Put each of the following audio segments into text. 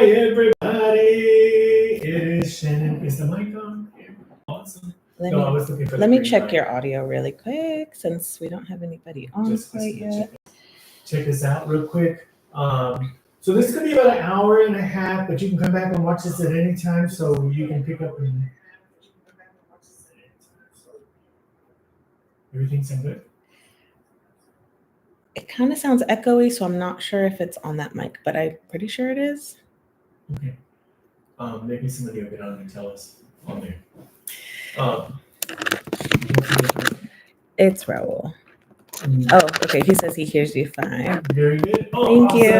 Hi, everybody. It is Shannon. Is the mic on? Awesome. I was looking for Let me check your audio really quick since we don't have anybody on Just quite yet. check this out real quick. So this is going to be about an hour and a half, but you can come back and watch this at any time, so you can pick up and everything sound good? It kind of sounds echoey, so I'm not sure if it's on that mic, but I'm pretty sure it is. Okay. Maybe somebody will get on and tell us on there. It's Raul. Oh, okay. He says he hears you fine. Very good. Thank you.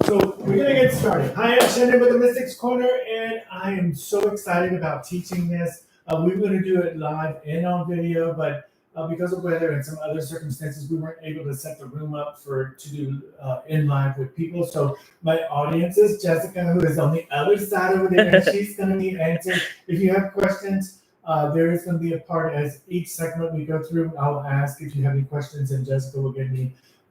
So we're gonna get started. Hi, I'm Shannon with the Mystics Corner, and I am so excited about teaching this. We were gonna do it live and on video, but because of weather and some other circumstances, we weren't able to set the room up to do in live with people. So my audience is Jessica, who is on the other side over there, and she's gonna be answering. If you have questions, there is going to be a part as each segment we go through. I'll ask if you have any questions, and Jessica will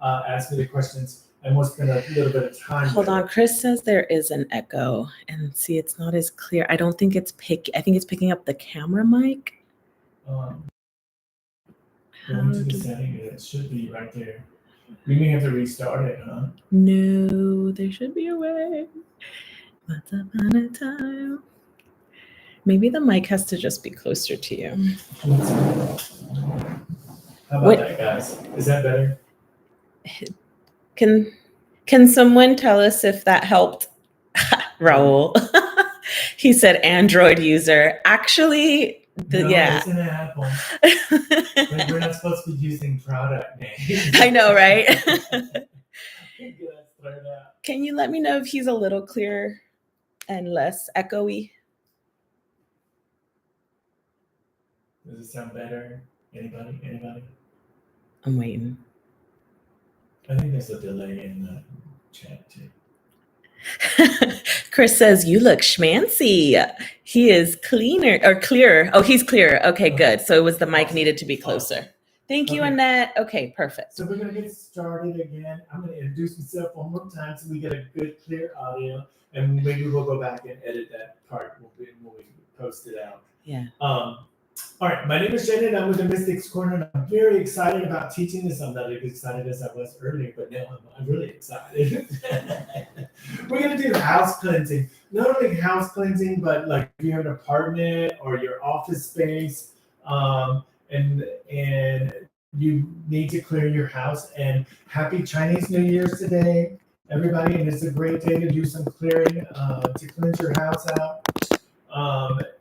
ask me the questions, and we'll spend a little bit of time. Hold on, Chris says there is an echo, and see, it's not as clear. I don't think it's I think it's picking up the camera mic. Going to the setting, it should be right there. We may have to restart it, huh? No, there should be a way. Once upon a time. Maybe the mic has to just be closer to you. How about that, guys? Is that better? Can someone tell us if that helped? Raul. He said Android user. Actually, yeah. It's an Apple. Like we're not supposed to be using product names. I know, right? Can you let me know if he's a little clearer and less echoey? Does it sound better? Anybody? I'm waiting. I think there's a delay in the chat too. Chris says, you look schmancy. He is clearer. Oh, he's clearer. Okay, good. So it was the mic needed to be closer. Thank you, Annette. Okay, perfect. So we're going to get started again. I'm going to introduce myself one more time so we get a good, clear audio. And maybe we'll go back and edit that part when we post it out. Yeah. All right, my name is Shannon. I'm with the Mystics Corner, and I'm very excited about teaching this. I'm not as excited as I was earlier, but now I'm really excited. We're going to do house cleansing. Not only house cleansing, but like if you have an apartment or your office space, and you need to clear your house. And happy Chinese New Year's today, everybody. And it's a great day to do some clearing, to cleanse your house out.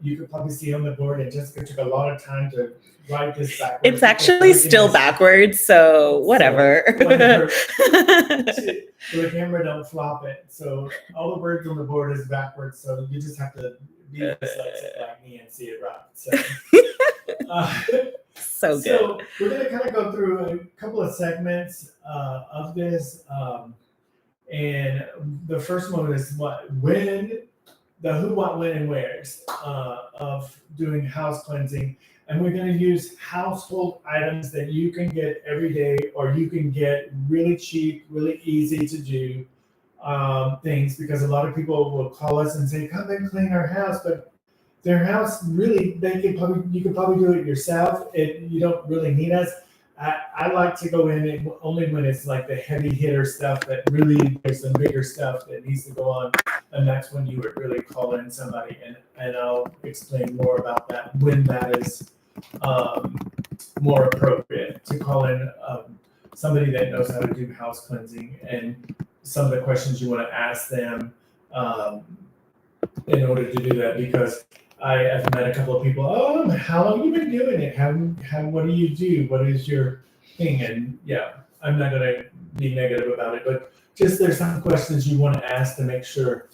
You could probably see on the board, and Jessica took a lot of time to write this backwards. It's actually still backwards, so whatever. So the camera don't flop it. So all the words on the board is backwards, so you just have to be dyslexic like me and see it right. So, so good. So we're going to kind of go through a couple of segments of this. And the first one is the who, what, when, and wheres of doing house cleansing. And we're going to use household items that you can get every day, or you can get really cheap, really easy to do things, because a lot of people will call us and say, come and clean our house. But their house, really, you can probably do it yourself. You don't really need us. I like to go in only when it's like the heavy hitter stuff that really there's some bigger stuff that needs to go on, and that's when you would really call in somebody, and I'll explain more about that when that is more appropriate to call in somebody that knows how to do house cleansing and some of the questions you want to ask them in order to do that, because I've met a couple of people. Oh, how long have you been doing it? What do you do? What is your thing? And yeah, I'm not going to be negative about it, but just there's some questions you want to ask to make sure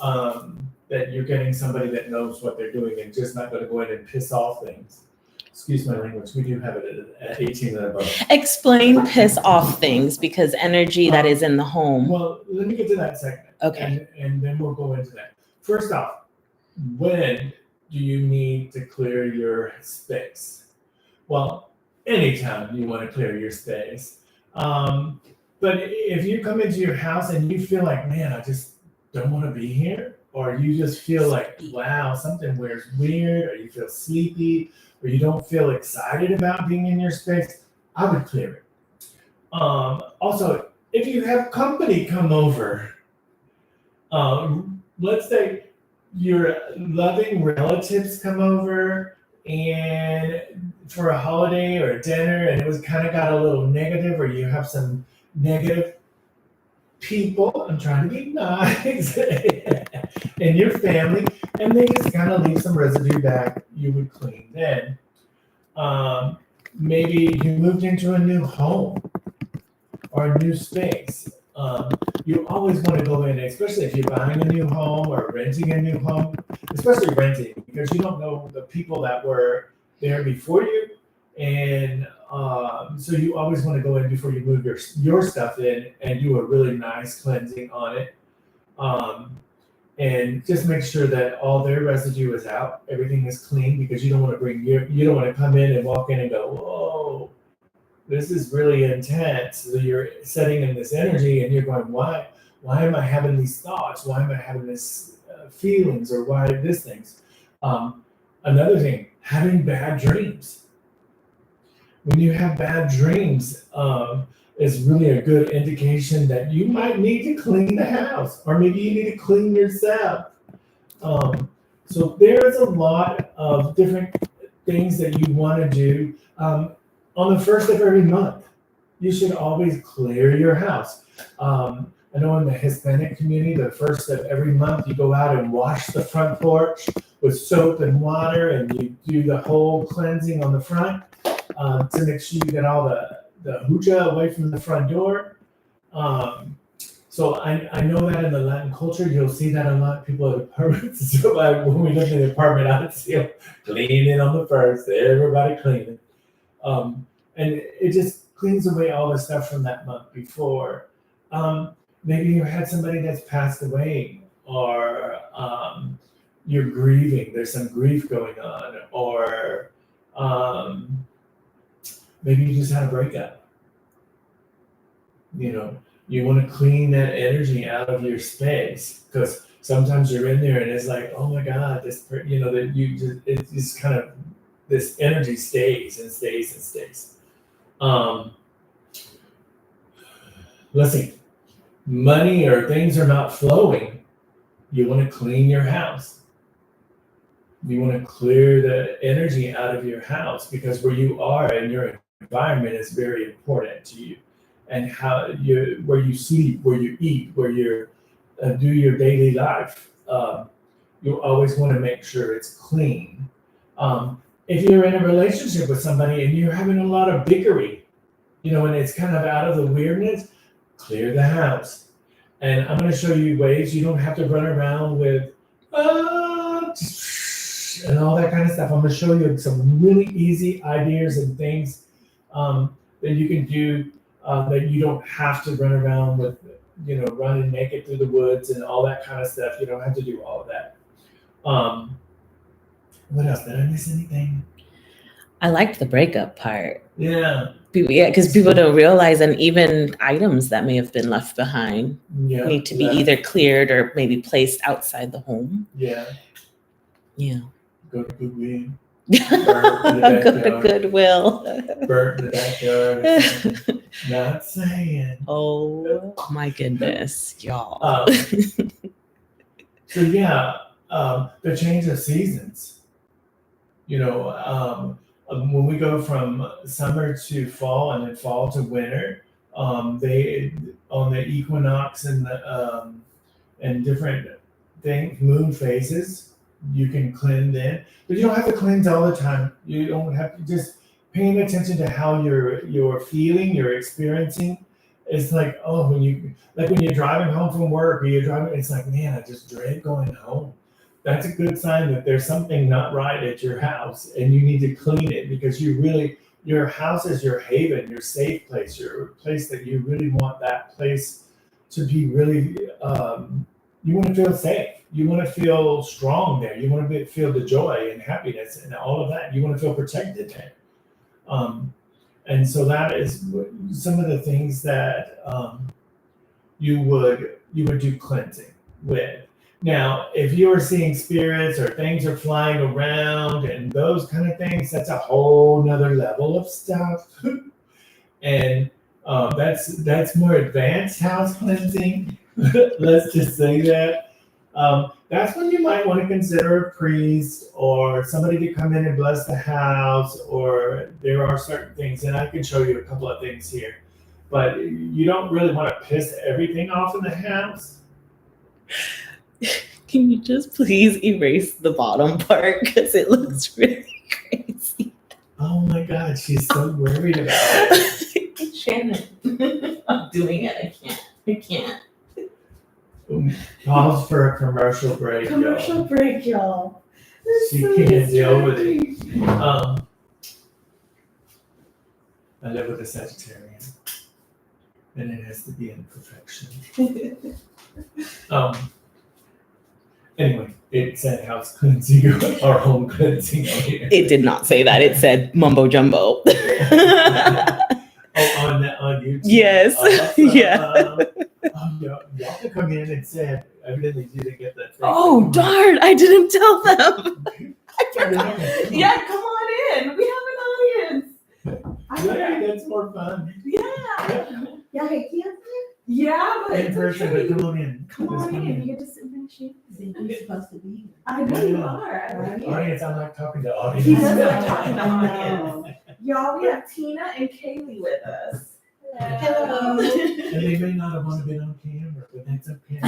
that you're getting somebody that knows what they're doing and just not going to go in and piss off things. Excuse my language. We do have it at 18 and above. Explain piss off things, because energy that is in the home. Well, let me get to that segment. Okay. And then we'll go into that. First off, when do you need to clear your space? Well, anytime you want to clear your space. But if you come into your house and you feel like, man, I just don't want to be here, or you just feel like, wow, something weird, or you feel sleepy, or you don't feel excited about being in your space, I would clear it. Also, if you have company come over, let's say your loving relatives come over and for a holiday or a dinner, and it was kind of got a little negative, or you have some negative people, I'm trying to be nice, in your family, and they just kind of leave some residue back, you would clean then. Maybe you moved into a new home or a new space. You always want to go in, especially if you're buying a new home or renting a new home, especially renting, because you don't know the people that were there before you. And so you always want to go in before you move your stuff in and do a really nice cleansing on it. And just make sure that all their residue is out, everything is clean, because you don't want to come in and walk in and go, whoa, this is really intense. So you're setting in this energy and you're going, why am I having these thoughts? Why am I having this feelings, or why this things? Another thing, having bad dreams. When you have bad dreams, is really a good indication that you might need to clean the house, or maybe you need to clean yourself. So there is a lot of different things that you want to do. On the first of every month, you should always clear your house. I know in the Hispanic community, the first of every month, you go out and wash the front porch with soap and water, and you do the whole cleansing on the front to make sure you get all the hooja away from the front door. So I know that in the Latin culture, you'll see that a lot. People at apartments. So when we lived in the apartment, I would see them cleaning on the first, everybody cleaning. And it just cleans away all the stuff from that month before. Maybe you had somebody that's passed away, or you're grieving. There's some grief going on, or maybe you just had a breakup. You want to clean that energy out of your space, because sometimes you're in there and it's like, oh my God, that you just, it's just kind of, this energy stays and stays and stays. Let's see, money or things are not flowing. You want to clean your house. You want to clear the energy out of your house, because where you are and your environment is very important to you, and where you sleep, where you eat, where you do your daily life. You always want to make sure it's clean. If you're in a relationship with somebody and you're having a lot of bickering, and it's kind of out of the weirdness, clear the house. And I'm going to show you ways you don't have to run around with and all that kind of stuff. I'm going to show you some really easy ideas and things that you can do, that you don't have to run around with, running naked through the woods and all that kind of stuff. You don't have to do all of that. What else? Did I miss anything? I liked the breakup part. Yeah. Yeah, because people don't realize, and even items that may have been left behind need to be either cleared or maybe placed outside the home. Yeah. Yeah. Go to Goodwill. Go to Goodwill. Burnt in the backyard. Not saying. Oh my goodness, y'all. So yeah, the change of seasons. When we go from summer to fall and then fall to winter, they on the equinox and the and different moon phases, you can cleanse in, but you don't have to cleanse all the time. You don't have to, just paying attention to how you're feeling, you're experiencing. It's like, when you're driving home from work, or it's like, man, I just dread going home. That's a good sign that there's something not right at your house, and you need to clean it, because your house is your haven, your safe place, your place that you really want that place to be really, you want to feel safe. You want to feel strong there. You want to feel the joy and happiness and all of that. You want to feel protected there. And so that is some of the things that you would do cleansing. with. Now, if you are seeing spirits or things are flying around and those kind of things, that's a whole nother level of stuff. And that's more advanced house cleansing. Let's just say that. That's when you might want to consider a priest or somebody to come in and bless the house, or there are certain things, and I can show you a couple of things here. But you don't really want to piss everything off in the house. Can you just please erase the bottom part because it looks really crazy? Oh my God, she's so worried about it. Shannon, I'm doing it. I can't. Pause for a commercial break. Commercial break, y'all. She can't deal with it. I live with a Sagittarian, and it has to be in perfection. Anyway, it said house cleansing or home cleansing on here. It did not say that. It said mumbo jumbo. Oh, on YouTube? Yes. Yeah. Y'all can come in and say, evidently you didn't get that. Oh, darn. I didn't tell them. Darn. Yeah, come on in. We have an audience. Yeah, that's more fun. Yeah. Yeah, hey, can't Yeah, but In person, but come on in. come Just on in. You get to sit in the chair. You're supposed to be. I know you Yeah. are. I love you. Audience, I'm not talking to audience. He does like talking to I audience. know. Y'all, we have Tina and Kaylee with us. Hello. And they may not have wanted to be on camera, but that's okay.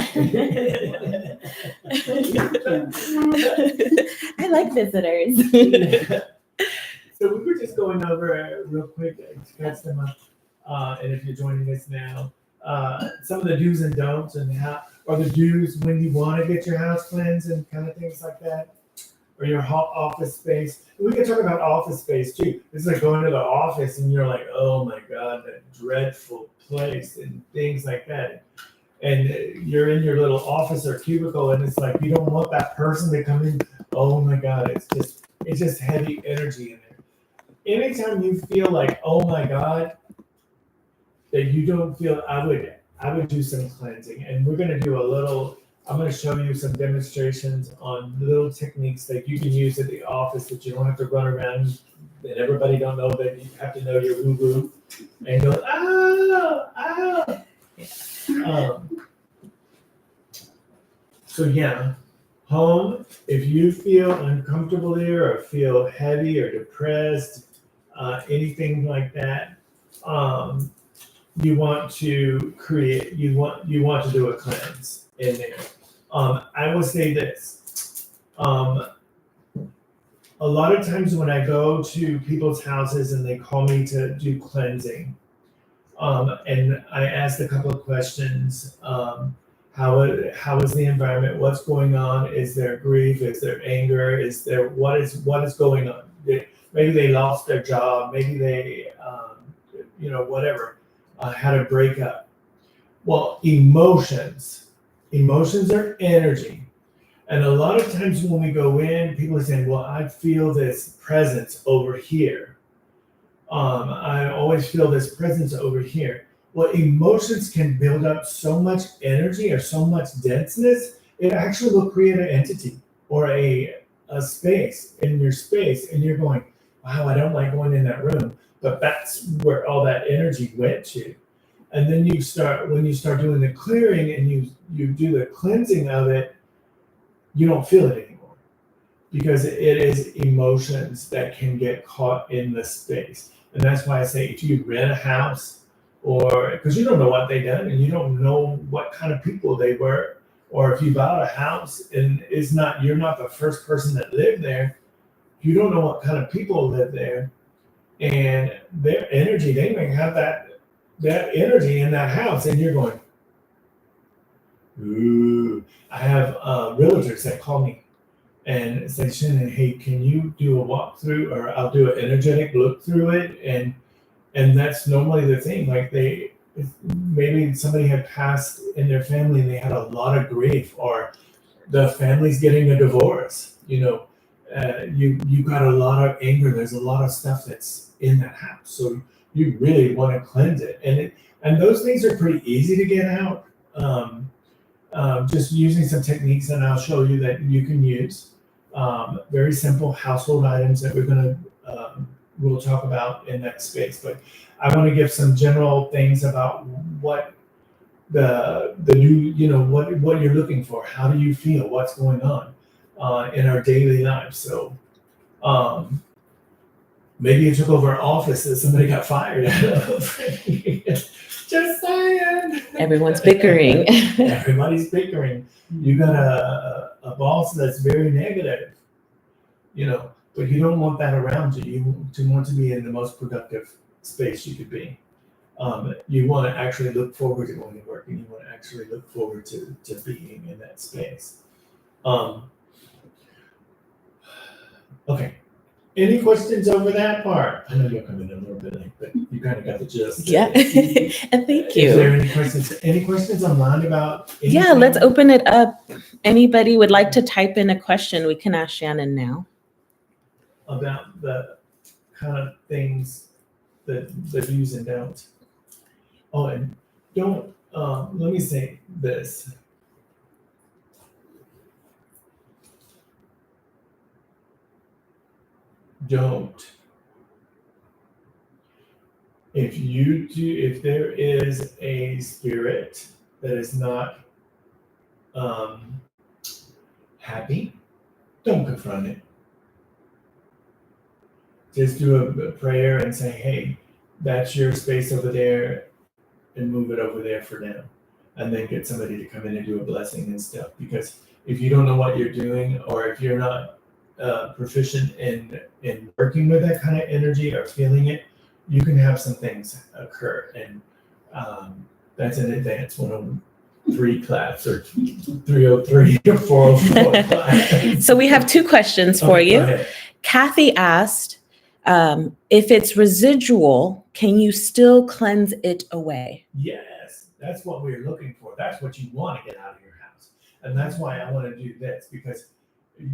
I like visitors. So we were just going over real quick to catch them up. And if you're joining us now, some of the do's and don'ts and how, or the do's when you want to get your house cleansed and kind of things like that, or your office space. We can talk about office space too. It's like going to the office and you're like, oh my God, that dreadful place and things like that. And you're in your little office or cubicle and it's like, you don't want that person to come in. Oh my God, it's just heavy energy in there. Anytime you feel like, oh my God, that you don't feel, I would do some cleansing. And we're going to do I'm going to show you some demonstrations on little techniques that you can use at the office that you don't have to run around and everybody don't know that you have to know your woo-woo and go, ow. So yeah, home, if you feel uncomfortable there or feel heavy or depressed, anything like that, you want to do a cleanse in there. I will say this. A lot of times when I go to people's houses and they call me to do cleansing, and I ask a couple of questions, how is the environment? What's going on? Is there grief? Is there anger? What is going on? Maybe they lost their job. Maybe they, whatever, had a breakup. Well, emotions are energy. And a lot of times when we go in, people are saying, well, I feel this presence over here. I always feel this presence over here. Well, emotions can build up so much energy or so much denseness, it actually will create an entity or a space in your space. And you're going, wow, I don't like going in that room. But that's where all that energy went to. And then when you start doing the clearing and you do the cleansing of it, you don't feel it anymore because it is emotions that can get caught in the space. And that's why I say if you rent a house or because you don't know what they done and you don't know what kind of people they were, or if you bought a house and you're not the first person that lived there, you don't know what kind of people live there and their energy, they may have that energy in that house and you're going, ooh. I have realtors that call me and say, Shannon, hey, can you do a walkthrough or I'll do an energetic look through it? And that's normally the thing. Like maybe somebody had passed in their family and they had a lot of grief or the family's getting a divorce. You got a lot of anger. There's a lot of stuff that's in that house. So you really want to cleanse it. And those things are pretty easy to get out. just using some techniques, and I'll show you that you can use. Very simple household items that we'll talk about in that space. But I want to give some general things about what the new, what you're looking for. How do you feel? What's going on in our daily lives? So maybe you took over an office that somebody got fired out of. Just saying. Everyone's bickering. Everybody's bickering. You got a boss that's very negative, but you don't want that around you. You want to be in the most productive space you could be. You want to actually look forward to going to work, and you want to actually look forward to being in that space. Okay. Any questions over that part? I know you'll come in a little bit late, but you kind of got the gist. Yeah. And thank you. Is there any questions? Any questions online about anything? Yeah, let's open it up. Anybody would like to type in a question, we can ask Shannon now. About the kind of things that the do's and don'ts. Oh, and don't, let me say this. Don't. If there is a spirit that is not happy, don't confront it. Just do a prayer and say, hey, that's your space over there, and move it over there for now. And then get somebody to come in and do a blessing and stuff. Because if you don't know what you're doing, or if you're not proficient in working with that kind of energy or feeling it, you can have some things occur. And that's an advanced 103 class, or 303 or 404 class. So we have two questions for you. Go ahead. Kathy asked, if it's residual, can you still cleanse it away? Yes, that's what we're looking for. That's what you want to get out of your house. And that's why I want to do this, because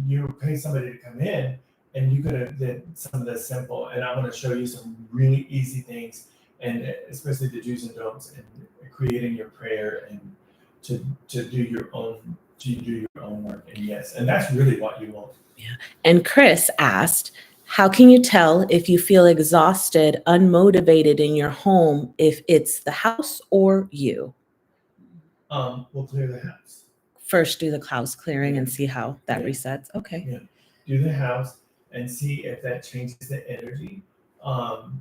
you pay somebody to come in, and you could have did some of the simple, and I'm going to show you some really easy things, and especially the do's and don'ts, and creating your prayer, and to do your own work. And yes, and that's really what you want. Yeah. And Chris asked, how can you tell if you feel exhausted, unmotivated in your home, if it's the house or you? We'll clear the house. First, do the house clearing and see how that Yeah. resets. Okay. Yeah. Do the house and see if that changes the energy. And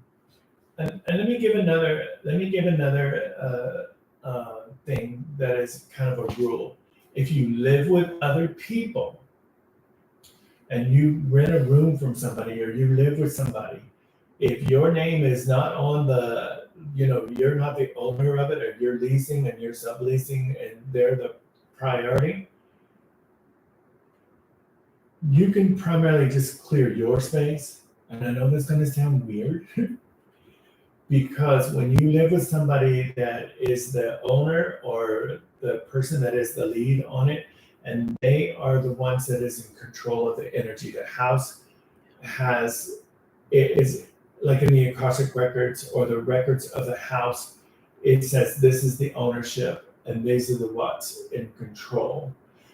let me give another thing that is kind of a rule. If you live with other people and you rent a room from somebody, or you live with somebody, if your name is not on the, you're not the owner of it, or you're leasing and you're subleasing and they're the priority, you can primarily just clear your space. And I know that's going to sound weird, because when you live with somebody that is the owner, or the person that is the lead on it, and they are the ones that is in control of the energy, the house is like in the Akashic records, or the records of the house, it says this is the ownership, and these are the what's in control.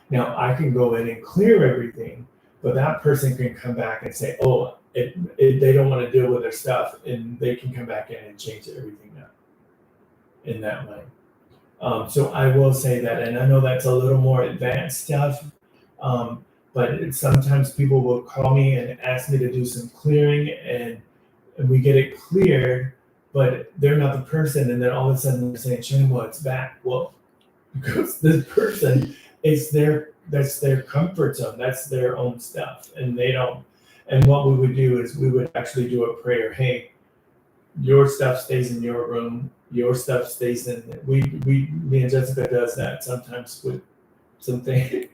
Now I can go in and clear everything, but that person can come back and say, oh, they don't want to deal with their stuff, and they can come back in and change everything up in that way. So I will say that, and I know that's a little more advanced stuff, but sometimes people will call me and ask me to do some clearing, and we get it cleared, but they're not the person, and then all of a sudden they're saying, Shannon, well, it's back. Well, because this person, that's their comfort zone, that's their own stuff, and they don't. And what we would do is we would actually do a prayer. Hey, your stuff stays in your room. Your stuff stays in. Me and Jessica does that sometimes with something,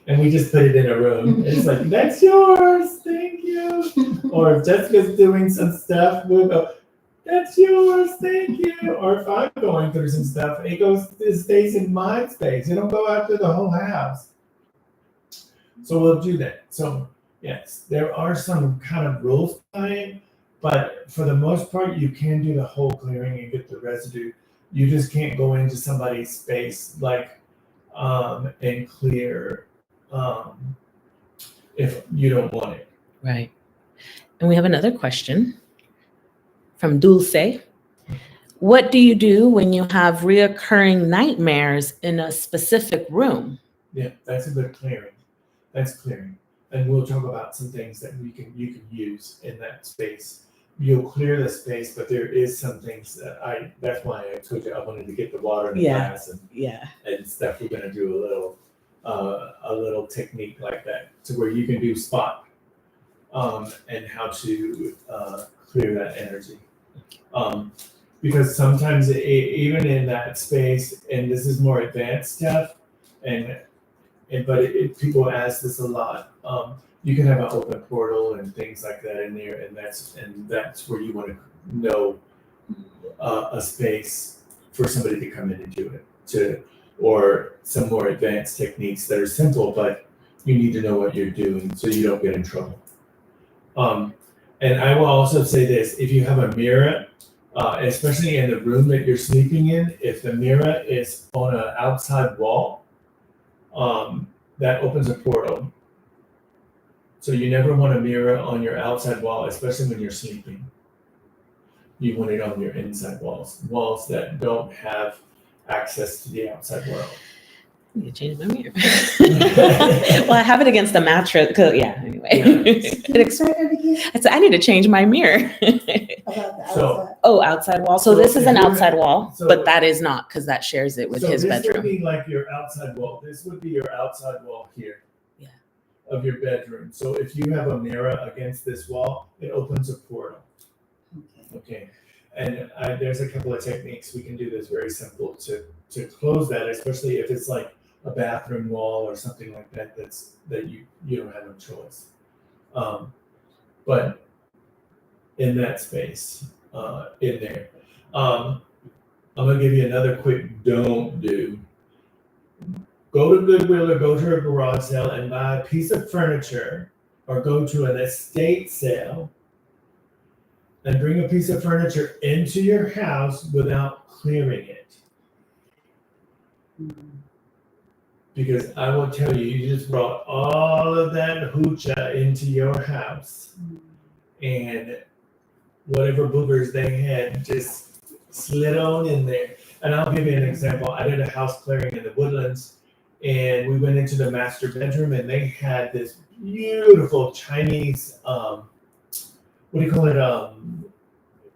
and we just put it in a room. It's like, that's yours, thank you. Or if Jessica's doing some stuff, we'll go, that's yours, thank you. Or if I'm going through some stuff, it stays in my space. It don't go out to the whole house. So we'll do that. So yes, there are some kind of rules behind it, but for the most part, you can do the whole clearing and get the residue. You just can't go into somebody's space like and clear if you don't want it. Right. And we have another question from Dulce. What do you do when you have reoccurring nightmares in a specific room? Yeah, that's a good clearing. That's clearing. And we'll talk about some things that you can use in that space. You'll clear the space, but there is some things that that's why I told you I wanted to get the water in the Yeah. glass Yeah. and stuff. We're gonna do a little technique like that to where you can do spot and how to clear that energy. Because sometimes even in that space, and this is more advanced stuff, but people ask this a lot. You can have an open portal and things like that in there, and that's where you want to know a space for somebody to come in and do it, or some more advanced techniques that are simple, but you need to know what you're doing so you don't get in trouble. And I will also say this: if you have a mirror, especially in the room that you're sleeping in, if the mirror is on an outside wall, that opens a portal. So you never want a mirror on your outside wall, especially when you're sleeping. You want it on your inside walls that don't have access to the outside world. I need to change my mirror. Well, I have it against the mattress. Yeah, anyway. Can you say that again? I said, I need to change my mirror. About the So- outside? Oh, outside wall. So So this is if an you- outside wall, so- but that is not because that shares it with So his this would bedroom. be like your outside wall. This would be your outside wall here. Yeah. Of your bedroom. So if you have a mirror against this wall, it opens a portal. Okay. Okay. And there's a couple of techniques we can do that's very simple to close that, especially if it's like a bathroom wall or something like that that you don't have no choice. But in that space, in there. I'm gonna give you another quick don't do. Go to Goodwill or go to a garage sale and buy a piece of furniture, or go to an estate sale and bring a piece of furniture into your house without clearing it. Because I will tell you, you just brought all of that hoocha into your house, and whatever boogers they had just slid on in there. And I'll give you an example. I did a house clearing in the Woodlands, and we went into the master bedroom, and they had this beautiful Chinese, what do you call it?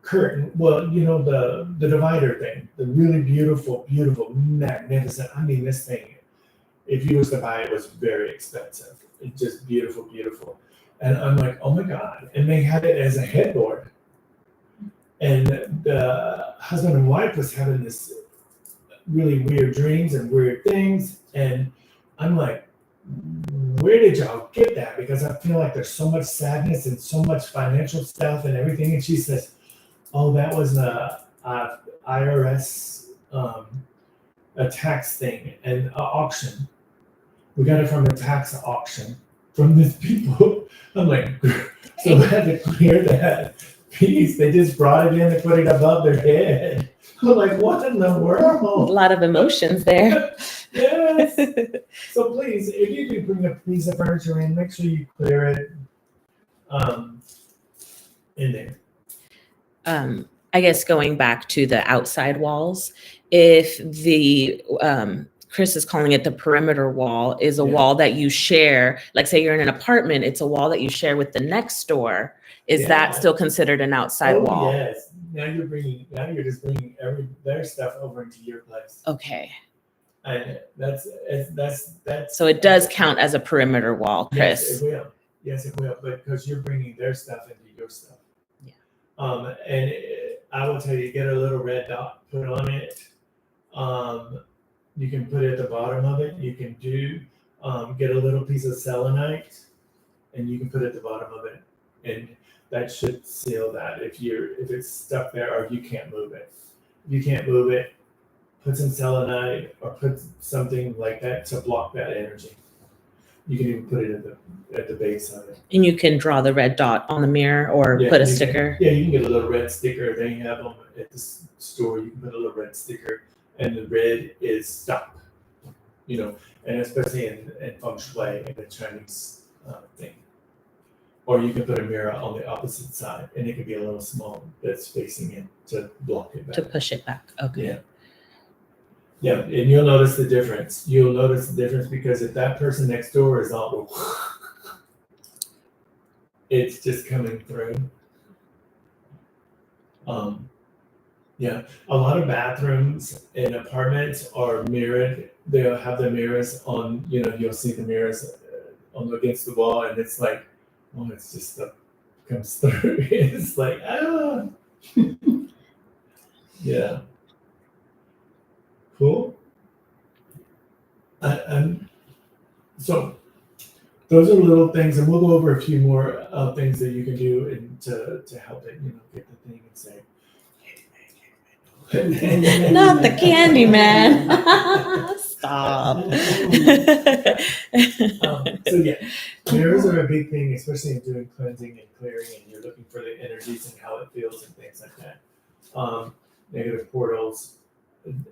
Curtain. Well, you know, the divider thing, the really beautiful, magnificent. I mean, this thing, if you was to buy it, was very expensive. It's just beautiful. And I'm like, oh my God. And they had it as a headboard. And the husband and wife was having this really weird dreams and weird things. And I'm like, where did y'all get that? Because I feel like there's so much sadness and so much financial stuff and everything. And she says, oh, that was a IRS, a tax thing, and an auction. We got it from a tax auction from these people. I'm like, so I had to clear that piece. They just brought it in and put it above their head. I'm like, what in the A world? lot of emotions there. Yes. So please, if you do bring a piece of furniture in, make sure you clear it in there. I guess going back to the outside walls, if the Chris is calling it the perimeter wall, is a Yeah. wall that you share, like say you're in an apartment, it's a wall that you share with the next door. Is that Yeah. still considered an outside Oh, wall? yes. Now you're just bringing their stuff over into your place. Okay. And that's So it does count as a perimeter wall, Yes, Chris. it will. Yes, it will. But because you're bringing their stuff into your stuff. Yeah. And I will tell you, get a little red dot put on it. You can put it at the bottom of it. You can get a little piece of selenite, and you can put it at the bottom of it, and that should seal that. If it's stuck there or if you can't move it, put some selenite or put something like that to block that energy. You can even put it at the base of it. And you can draw the red dot on the mirror or Yeah, put a you can- sticker. Yeah, you can get a little red sticker. They have them at the store. You can put a little red sticker, and the red is stop. and especially in feng shui in the Chinese thing. Or you can put a mirror on the opposite side, and it could be a little small that's facing it to block it back. To push it back. Okay. Yeah. Yeah, and you'll notice the difference. You'll notice the difference because if that person next door is all, it's just coming through. Yeah, a lot of bathrooms in apartments are mirrored. They'll have the mirrors on, you'll see the mirrors against the wall, and it's like, oh, it's just stuff comes through. It's like, ah. Yeah. Cool. So those are little things, and we'll go over a few more things that you can do to help it, get the thing and say, Not the candy man. Stop. So yeah, mirrors are a big thing, especially in doing cleansing and clearing, and you're looking for the energies and how it feels and things like that. Negative portals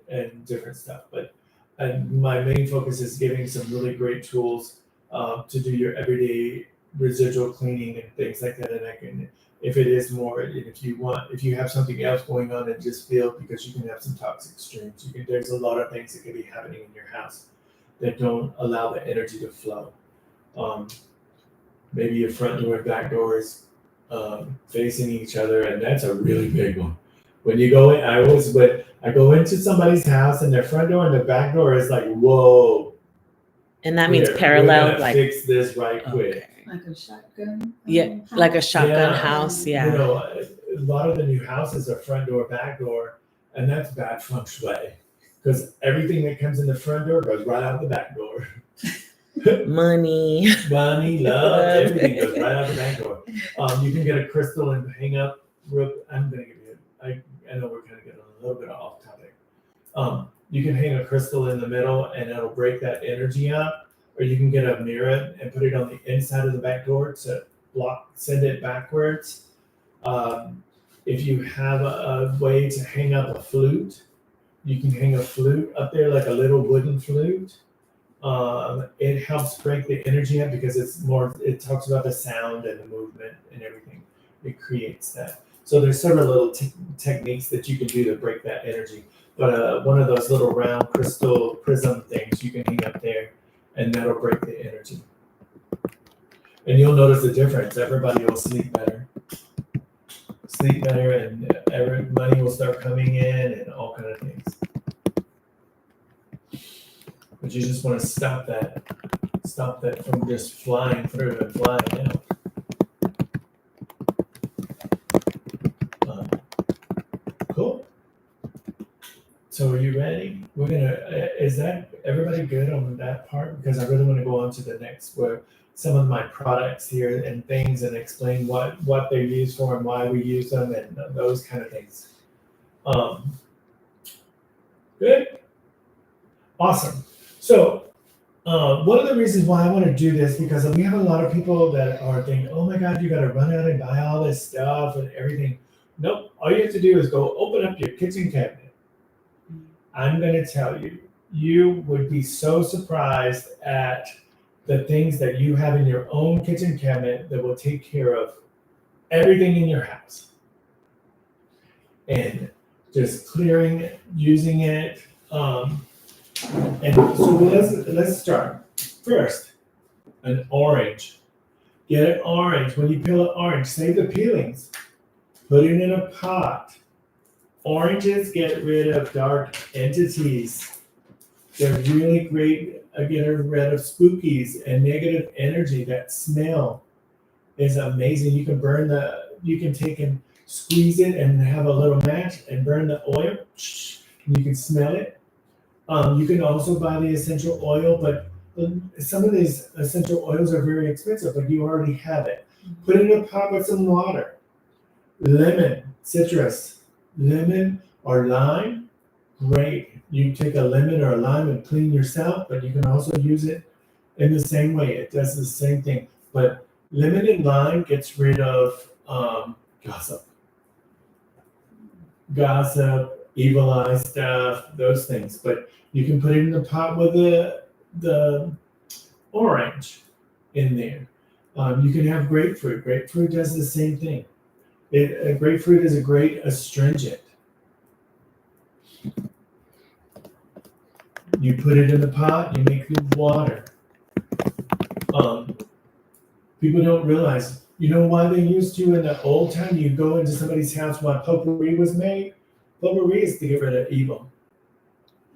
and different stuff. But my main focus is giving some really great tools to do your everyday residual cleaning and things like that. And I can, if it is more, if you have something else going on in just field, because you can have some toxic streams. There's a lot of things that could be happening in your house that don't allow the energy to flow. Maybe your front door and back doors facing each other, and that's a really big one. When you go in, I go into somebody's house and their front door and their back door is like, whoa. And that means we're parallel, gonna like fix this right quick. okay. Like a shotgun. Yeah, like a shotgun Yeah. house. You Yeah. know, a lot of the new houses are front door, back door, and that's bad feng shui because everything that comes in the front door goes right out the back door. Money. Money, love, everything goes right out the back door. You can get a crystal and hang up. I'm gonna give you. I know we're kind of getting a little bit off topic. You can hang a crystal in the middle and it'll break that energy up, or you can get a mirror and put it on the inside of the back door to send it backwards. If you have a way to hang up a flute, you can hang a flute up there, like a little wooden flute. It helps break the energy up because it talks about the sound and the movement and everything. It creates that. So there's several little techniques that you can do to break that energy. But one of those little round crystal prism things you can hang up there, and that'll break the energy. And you'll notice the difference. Everybody will sleep better, and money will start coming in, and all kind of things. But you just want to stop that from just flying through and flying out. Cool. So are you ready? Is that everybody good on that part? Because I really want to go on to the next, where some of my products here and things, and explain what they're used for and why we use them and those kind of things. Good. Awesome. So one of the reasons why I want to do this, because we have a lot of people that are thinking, oh my God, you got to run out and buy all this stuff and everything. Nope. All you have to do is go open up your kitchen cabinet. I'm going to tell you, you would be so surprised at the things that you have in your own kitchen cabinet that will take care of everything in your house. And just clearing it, using it. And so let's start. First, an orange. Get an orange. When you peel an orange, save the peelings. Put it in a pot. Oranges get rid of dark entities. They're really great at getting rid of spookies and negative energy. That smell is amazing. You can take and squeeze it and have a little match and burn the oil. You can smell it. You can also buy the essential oil, but some of these essential oils are very expensive, but you already have it. Put it in a pot with some water. Lemon, citrus, lemon or lime, great. You take a lemon or a lime and clean yourself, but you can also use it in the same way. It does the same thing. But lemon and lime gets rid of gossip. evil eye stuff, those things. But you can put it in the pot with the orange in there. You can have grapefruit. Grapefruit does the same thing. Grapefruit is a great astringent. You put it in the pot, you make the water. People don't realize, you know why they used to in the old time, you go into somebody's house while potpourri was made? Potpourri is to get rid of evil.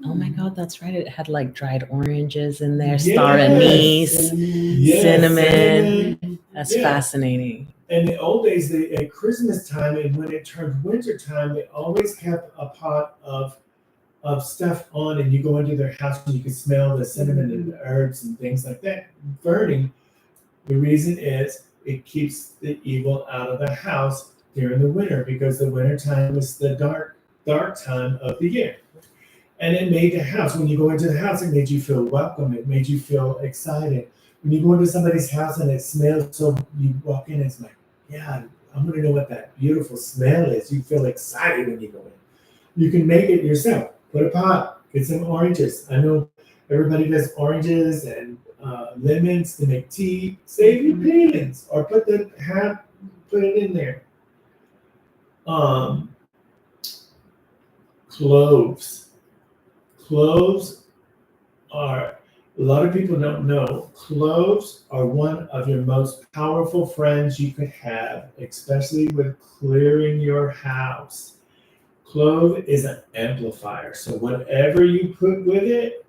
Oh my God, that's right. It had like dried oranges in there, Yes. star anise, Yes, cinnamon. That's Yeah. fascinating. In the old days, at Christmas time and when it turned winter time, they always kept a pot of stuff on, and you go into their house and you can smell the cinnamon and the herbs and things like that burning. The reason is it keeps the evil out of the house during the winter, because the winter time is the dark time of the year. And it made the house, when you go into the house, it made you feel welcome. It made you feel excited. When you go into somebody's house and it smells, so you walk in, it's like, yeah, I'm going to know what that beautiful smell is. You feel excited when you go in. You can make it yourself. Put a pot, get some oranges. I know everybody does oranges and lemons to make tea. Save your peelings or put it in there. Cloves. Cloves are, a lot of people don't know, cloves are one of your most powerful friends you could have, especially with clearing your house. Clove is an amplifier, so whatever you put with it,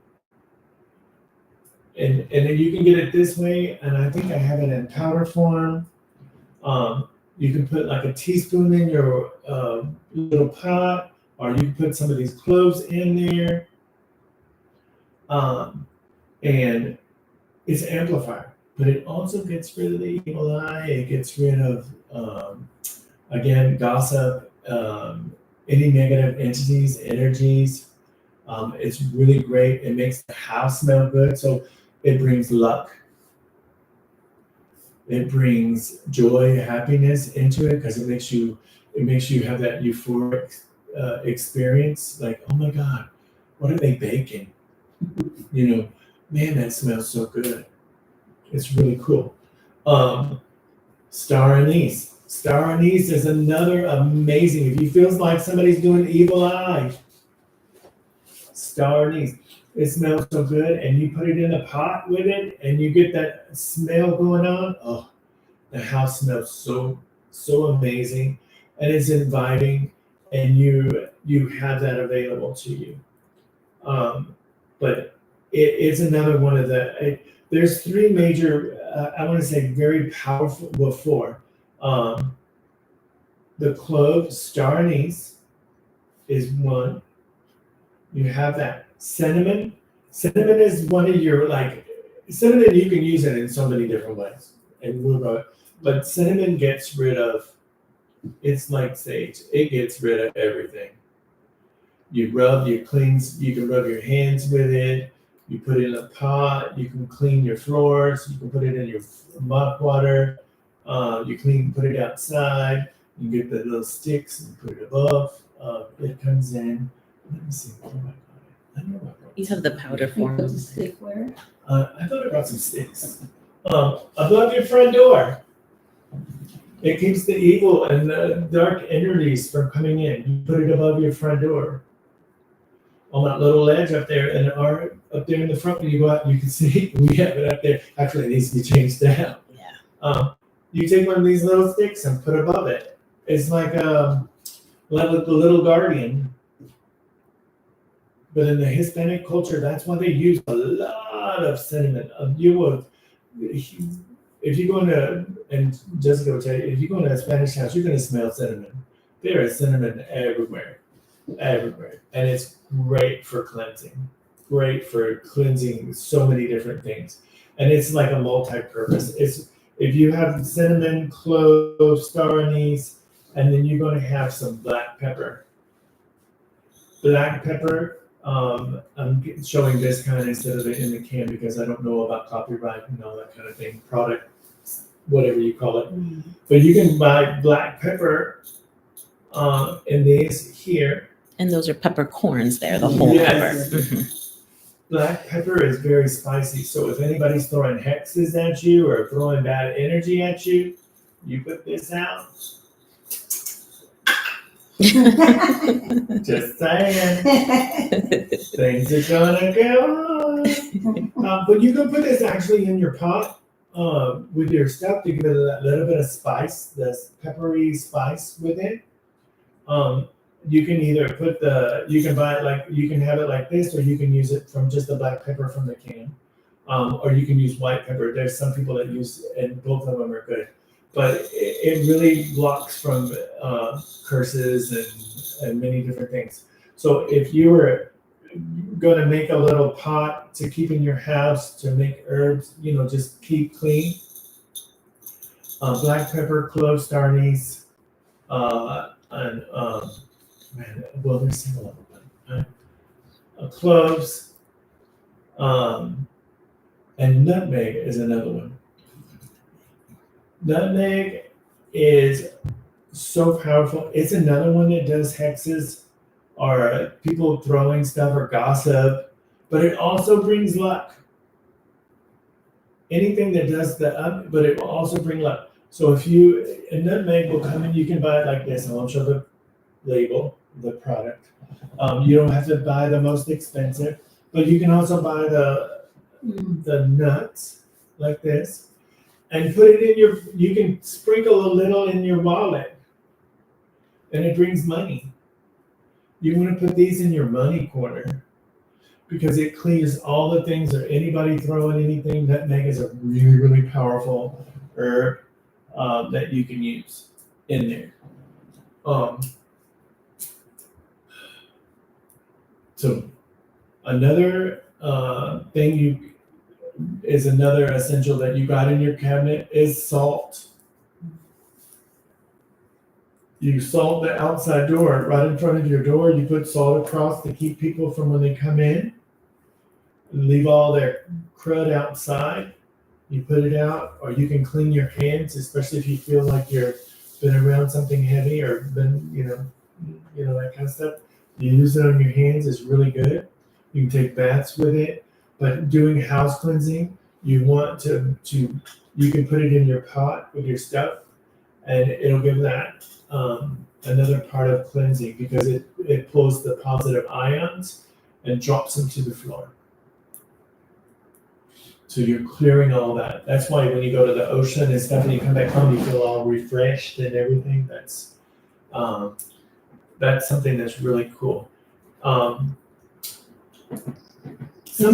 and then you can get it this way, and I think I have it in powder form. You can put like a teaspoon in your little pot, or you can put some of these cloves in there. And it's an amplifier, but it also gets rid of the evil eye. It gets rid of, again, gossip, any negative entities, energies. It's really great. It makes the house smell good. So it brings luck. It brings joy, happiness into it, because it makes you have that euphoric experience. Like, oh my God, what are they baking? Man, that smells so good. It's really cool. Star anise. Star anise is another amazing. If you feel like somebody's doing evil eye, star anise. It smells so good, and you put it in a pot with it, and you get that smell going on. Oh, the house smells so amazing, and it's inviting, and you have that available to you. But it's another one of there's three major, I want to say very powerful, well, four. The clove, star anise is one. You have that. Cinnamon. Cinnamon is one of your, cinnamon, you can use it in so many different ways. But cinnamon gets rid of, it's like sage. It gets rid of everything. You can rub your hands with it. You put it in a pot. You can clean your floors. You can put it in your mop water. Put it outside. You get the little sticks and put it above. It comes in. Let me see. What have I got? I don't know what I got. You have the powder You form. put the stick where? I thought I brought some sticks. Above your front door. It keeps the evil and the dark energies from coming in. You put it above your front door. On that little ledge up there, and up there in the front when you go out, you can see we have it up there. Actually, it needs to be changed down. Yeah. You take one of these little sticks and put above it. It's like the little guardian. But in the Hispanic culture, that's why they use a lot of cinnamon. If you go into, and Jessica will tell you, if you go into a Spanish house, you're going to smell cinnamon. There is cinnamon everywhere, and it's great for cleansing. Great for cleansing so many different things, and it's like a multi-purpose. If you have cinnamon, clove, star anise, and then you're going to have some black pepper. Black pepper. I'm showing this kind instead of it in the can because I don't know about copyright and all that kind of thing. Product, whatever you call it. But you can buy black pepper in these here, And those are peppercorns there, the whole Yes. pepper. Mhm. Black pepper is very spicy, so if anybody's throwing hexes at you or throwing bad energy at you, you put this out. Just saying, things are gonna go on. But you can put this actually in your pot with your stuff to give it a little bit of spice, this peppery spice with it. You can either you can buy it like, you can have it like this, or you can use it from just the black pepper from the can. Or you can use white pepper. There's some people that use, and both of them are good. But it really blocks from curses and many different things. So if you were going to make a little pot to keep in your house to make herbs, just keep clean. Black pepper, clove, star anise, and there's several of them. Cloves, and nutmeg is another one. Nutmeg is so powerful. It's another one that does hexes or people throwing stuff or gossip, but it also brings luck. Anything that does that, but it will also bring luck. So a nutmeg will come in, you can buy it like this. I won't show the label, the product. You don't have to buy the most expensive, but you can also buy the nuts like this and put it in you can sprinkle a little in your wallet and it brings money. You want to put these in your money corner because it clears all the things or anybody throwing anything. Nutmeg is a really, really powerful herb that you can use in there. So another thing is another essential that you got in your cabinet is salt. You salt the outside door right in front of your door. You put salt across to keep people from when they come in. Leave all their crud outside. You put it out, or you can clean your hands, especially if you feel like you've been around something heavy or been, that kind of stuff. You use it on your hands is really good. You can take baths with it, but doing house cleansing, you want to you can put it in your pot with your stuff, and it'll give that another part of cleansing because it pulls the positive ions and drops them to the floor. So you're clearing all that. That's why when you go to the ocean and stuff and you come back home, you feel all refreshed and everything. That's something that's really cool. Some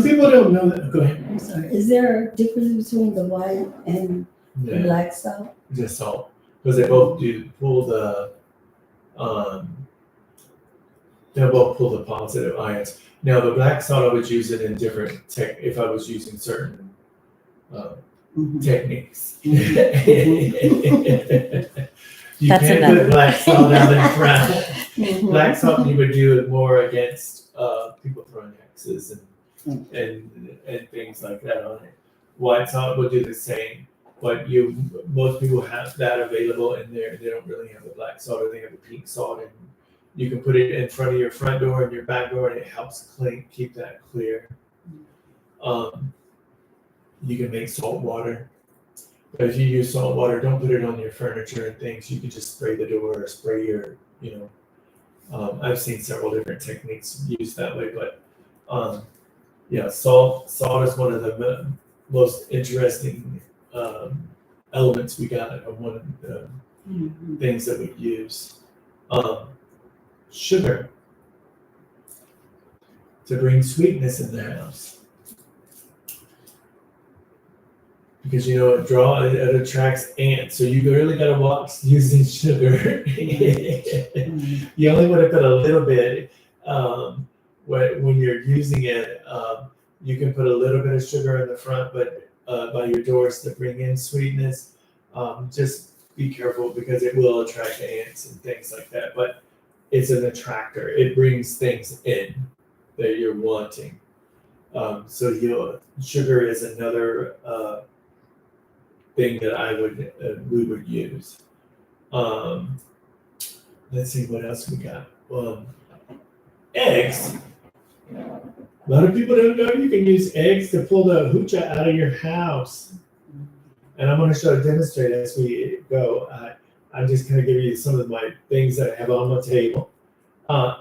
people don't know that. Go ahead. I'm sorry. Is there a difference between the white and the Yeah, black salt? just salt. Because they both do pull they'll both pull the positive ions. Now the black salt, I would use it in different if I was using certain techniques. You That's can't another. put black salt out in front. Mhm. Black salt you would do it more against people throwing hexes and things like that on it. White salt would do the same, but most people have that available in there. They don't really have the black salt, or they have the pink salt, and you can put it in front of your front door and your back door, and it helps keep that clear. You can make salt water. But if you use salt water, don't put it on your furniture and things. You can just spray the door or spray your, I've seen several different techniques used that way. But salt is one of the most interesting elements we got, of one of the things that we use. Sugar to bring sweetness in the house. Because it attracts ants, so you really gotta watch using sugar. You only want to put a little bit when you're using it. You can put a little bit of sugar in the front, but by your doors to bring in sweetness. Just be careful because it will attract ants and things like that. But it's an attractor; it brings things in that you're wanting. So sugar is another thing that we would use. Let's see what else we got. eggs. A lot of people don't know you can use eggs to pull the hoochah out of your house. And I'm going to demonstrate as we go. I'm just going to give you some of my things that I have on the table.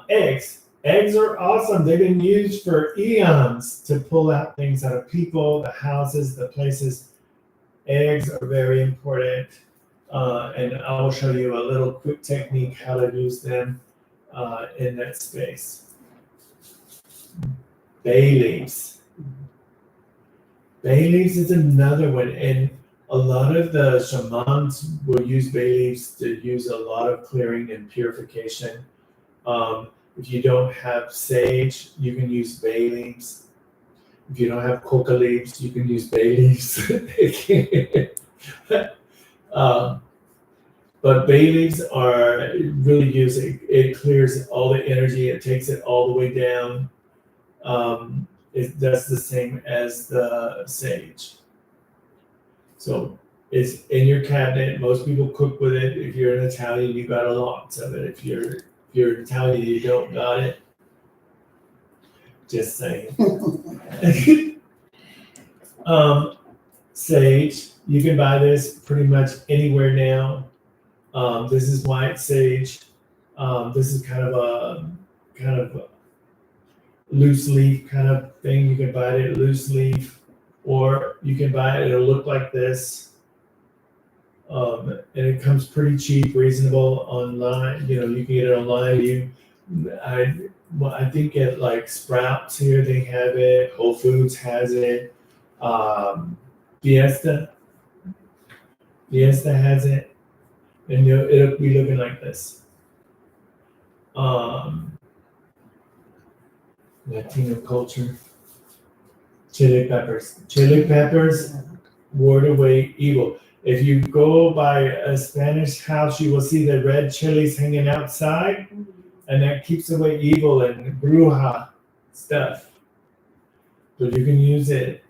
Eggs. Eggs are awesome. They've been used for eons to pull out things out of people, the houses, the places. Eggs are very important. And I will show you a little quick technique how to use them in that space. Bay leaves. Bay leaves is another one. And a lot of the shamans will use bay leaves to use a lot of clearing and purification. If you don't have sage, you can use bay leaves. If you don't have coca leaves, you can use bay leaves. But bay leaves are really used. It clears all the energy. It takes it all the way down. It does the same as the sage. So it's in your cabinet. Most people cook with it. If you're an Italian, you got a lot of it. If you're Italian, you don't got it. Just saying. Sage, you can buy this pretty much anywhere now. This is white sage. This is kind of a loose leaf kind of thing. You can buy it loose leaf, or you can buy it. It'll look like this. And it comes pretty cheap, reasonable online. You can get it online. I think at like Sprouts here they have it. Whole Foods has it. Fiesta has it, and it'll be looking like this. Latino culture. Chili peppers ward away evil. If you go by a Spanish house, you will see the red chilies hanging outside, and that keeps away evil and bruja stuff. So you can use it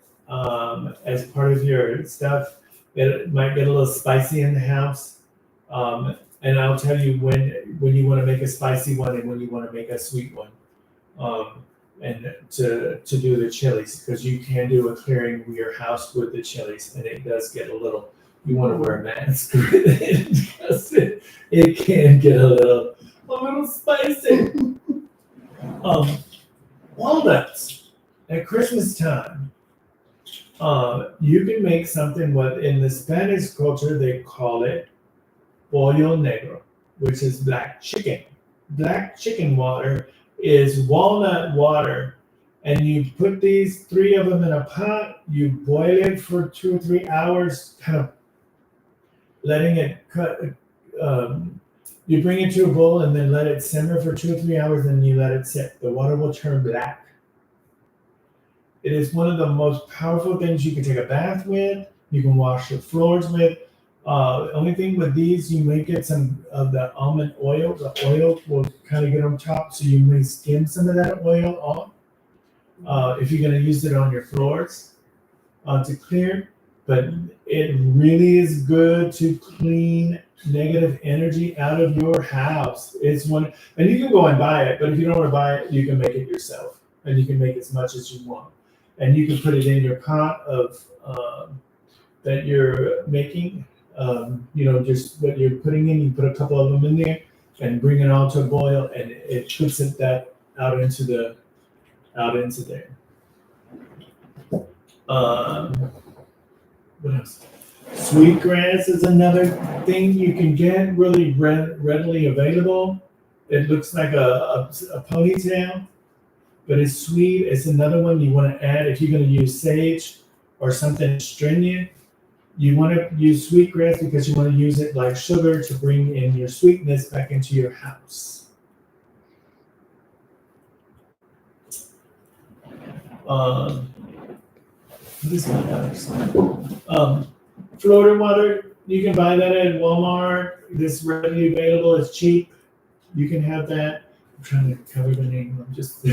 as part of your stuff. It might get a little spicy in the house, and I'll tell you when you want to make a spicy one and when you want to make a sweet one, and to do the chilies, because you can do a clearing of your house with the chilies, and it does get a little. You want to wear a mask because it can get a little spicy. Walnuts at Christmas time. You can make something what in the Spanish culture they call it pollo negro, which is black chicken. Black chicken water is walnut water, and you put these 3 of them in a pot. You boil it for 2 or 3 hours, kind of letting it cut. You bring it to a bowl and then let it simmer for 2 or 3 hours, and you let it sit. The water will turn black. It is one of the most powerful things you can take a bath with. You can wash your floors with. Only thing with these, you may get some of the almond oil. The oil will kind of get on top, so you may skim some of that oil off if you're going to use it on your floors to clear. But it really is good to clean negative energy out of your house. It's one, and you can go and buy it, but if you don't want to buy it, you can make it yourself, and you can make as much as you want, and you can put it in your pot of that you're making. Just what you're putting in. You put a couple of them in there, and bring it all to a boil, and it puts it that out into there. What else? Sweetgrass is another thing you can get really readily available. It looks like a ponytail, but it's sweet. It's another one you want to add if you're going to use sage or something astringent. You want to use sweetgrass because you want to use it like sugar to bring in your sweetness back into your house. This one matters. Florida water, you can buy that at Walmart. This readily available. It's cheap. You can have that. I'm trying to cover the name. I'm just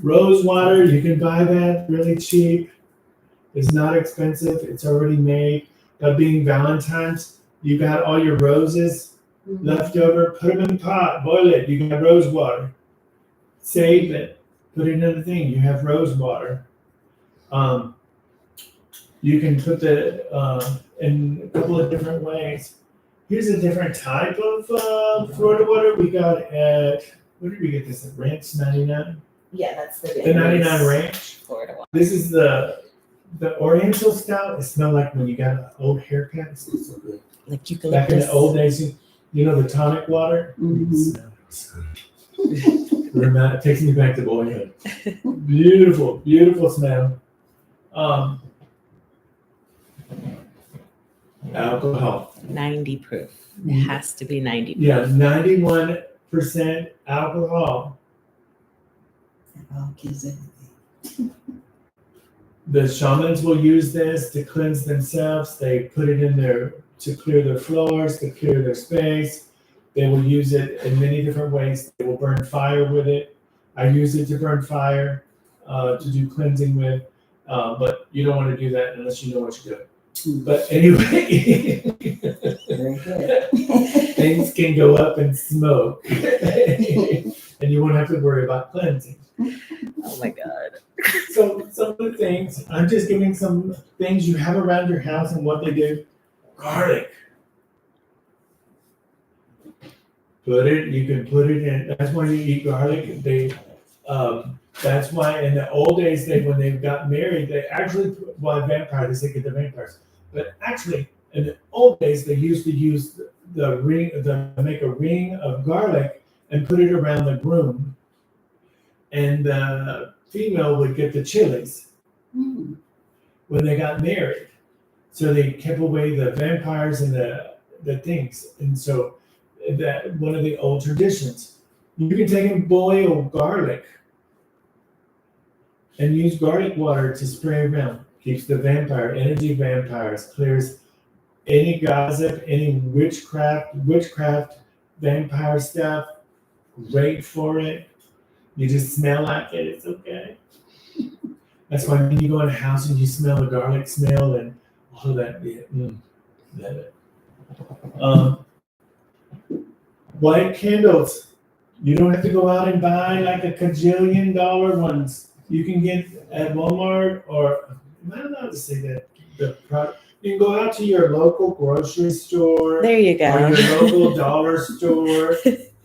rose water. You can buy that really cheap. It's not expensive. It's already made. But being Valentine's, you got all your roses. leftover, put them in the pot, boil it. You got rose water. Save it, put it in a thing. You have rose water. You can put the in a couple of different ways. Here's a different type of Florida water we got at. Where did we get this at? Ranch 99. Yeah, that's The 99 Ranch. Florida one. This is the Oriental style. It smelled like when you got an old haircut. It smells so good. Like Back in the eucalyptus. old days, you know the tonic water. Mhm. It smells good. It takes me back to boyhood. Beautiful, beautiful smell. Alcohol. 90 proof. It has to be 90 proof. Yeah, 91% alcohol. Alcohol kills everything. The shamans will use this to cleanse themselves. They put it in there to clear their floors, to clear their space. They will use it in many different ways. They will burn fire with it. I use it to burn fire, to do cleansing with. But you don't want to do that unless you know what you're doing. But anyway, Very good. things can go up in smoke. And you won't have to worry about cleansing. Oh my God. So some of the things, I'm just giving some things you have around your house and what they do. Garlic. You can put it in, that's why you eat garlic. That's why in the old days, when they got married, they actually, vampires, they get the vampires. But actually, in the old days, they used to use the ring, make a ring of garlic and put it around the groom. And the female would get the chilies Mm. when they got married. So they kept away the vampires and the things. And so that one of the old traditions. You can take and boil garlic and use garlic water to spray around. Keeps the vampires, clears any gossip, any witchcraft, vampire stuff. Great for it. You just smell like it, it's okay. That's why when you go in a house and you smell the garlic smell and all of that, love it. White candles. You don't have to go out and buy like a $1 $4 ones. You can get at Walmart or, am I allowed to say that? You can go out to your local grocery store There you or go. your local dollar store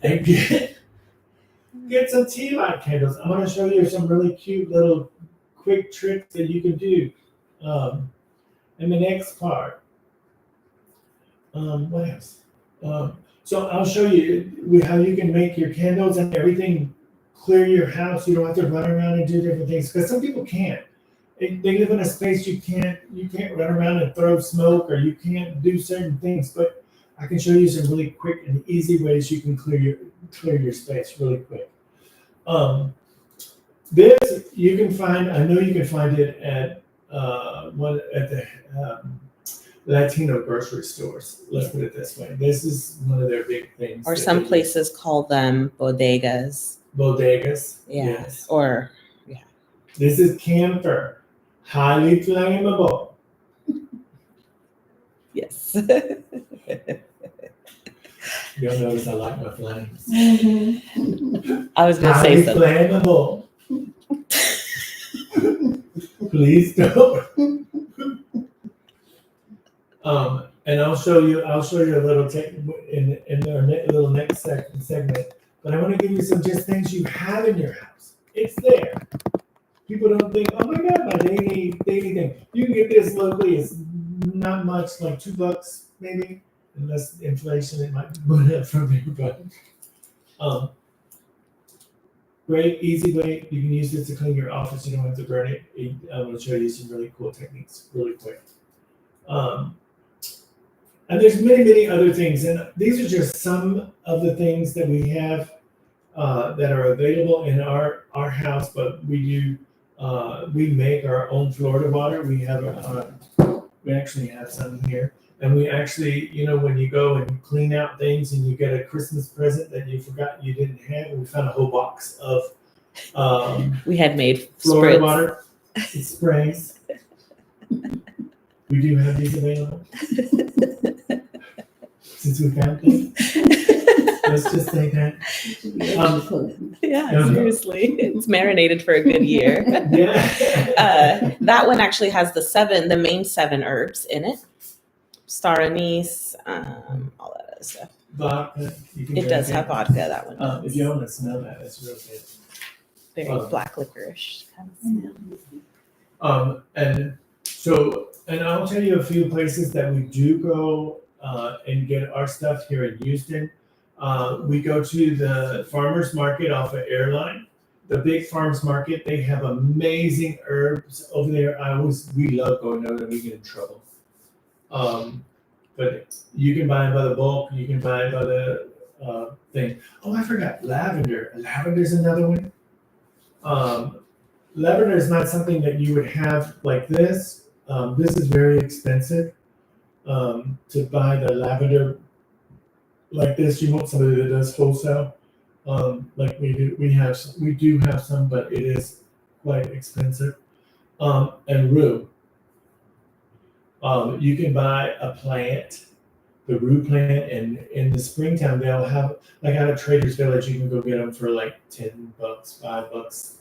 and get some tea light candles. I'm going to show you some really cute little quick tricks that you can do in the next part. What else? So I'll show you how you can make your candles and everything, clear your house. You don't have to run around and do different things because some people can't. They live in a space you can't run around and throw smoke, or you can't do certain things. But I can show you some really quick and easy ways you can clear your space really quick. This you can find. I know you can find it at the Latino grocery stores. Let's put it this way. This is one of their big things. Or that some they places call them bodegas. use. Bodegas. Yeah. Yes. Or This is camphor. Highly flammable. yes. You'll notice I like my flames. I was gonna Highly say something. flammable. Please don't. And I'll show you a little in our little next segment. But I want to give you some just things you have in your house. It's there. People don't think, oh my God, my daily thing. You can get this locally. It's not much, like $2 maybe, unless inflation, it might be up from there. But great, easy way. You can use this to clean your office. You don't have to burn it. I'm going to show you some really cool techniques really quick. And there's many, many other things. And these are just some of the things that we have that are available in our house, but we make our own Florida water. We actually have some here. And we actually, when you go and clean out things and you get a Christmas present that you forgot you didn't have, we found a whole box of We had made Florida spritz. water. It sprays. We do have these available. since we found it. Let's just say that. Yeah, Yeah. seriously. It's marinated for a good year. Yeah. That one actually has the main 7 herbs in it. Star anise, all that other stuff. Vodka. You can It drink does have vodka, that one If does. you want to smell that, it's real good. Very black licorice kind of smell. And I'll tell you a few places that we do go and get our stuff here in Houston. We go to the farmers market off of Airline, the big farmers market. They have amazing herbs over there. We love going over there. We get in trouble. But you can buy it by the bulk. You can buy it by the thing. Oh, I forgot lavender. Lavender's another one. Lavender is not something that you would have like this. This is very expensive to buy the lavender like this. You want somebody that does wholesale, like we do. We do have some, but it is quite expensive. And rue. You can buy a plant, the rue plant, and in the springtime they'll have, like out of Trader's Village, you can go get them for like $10, $5,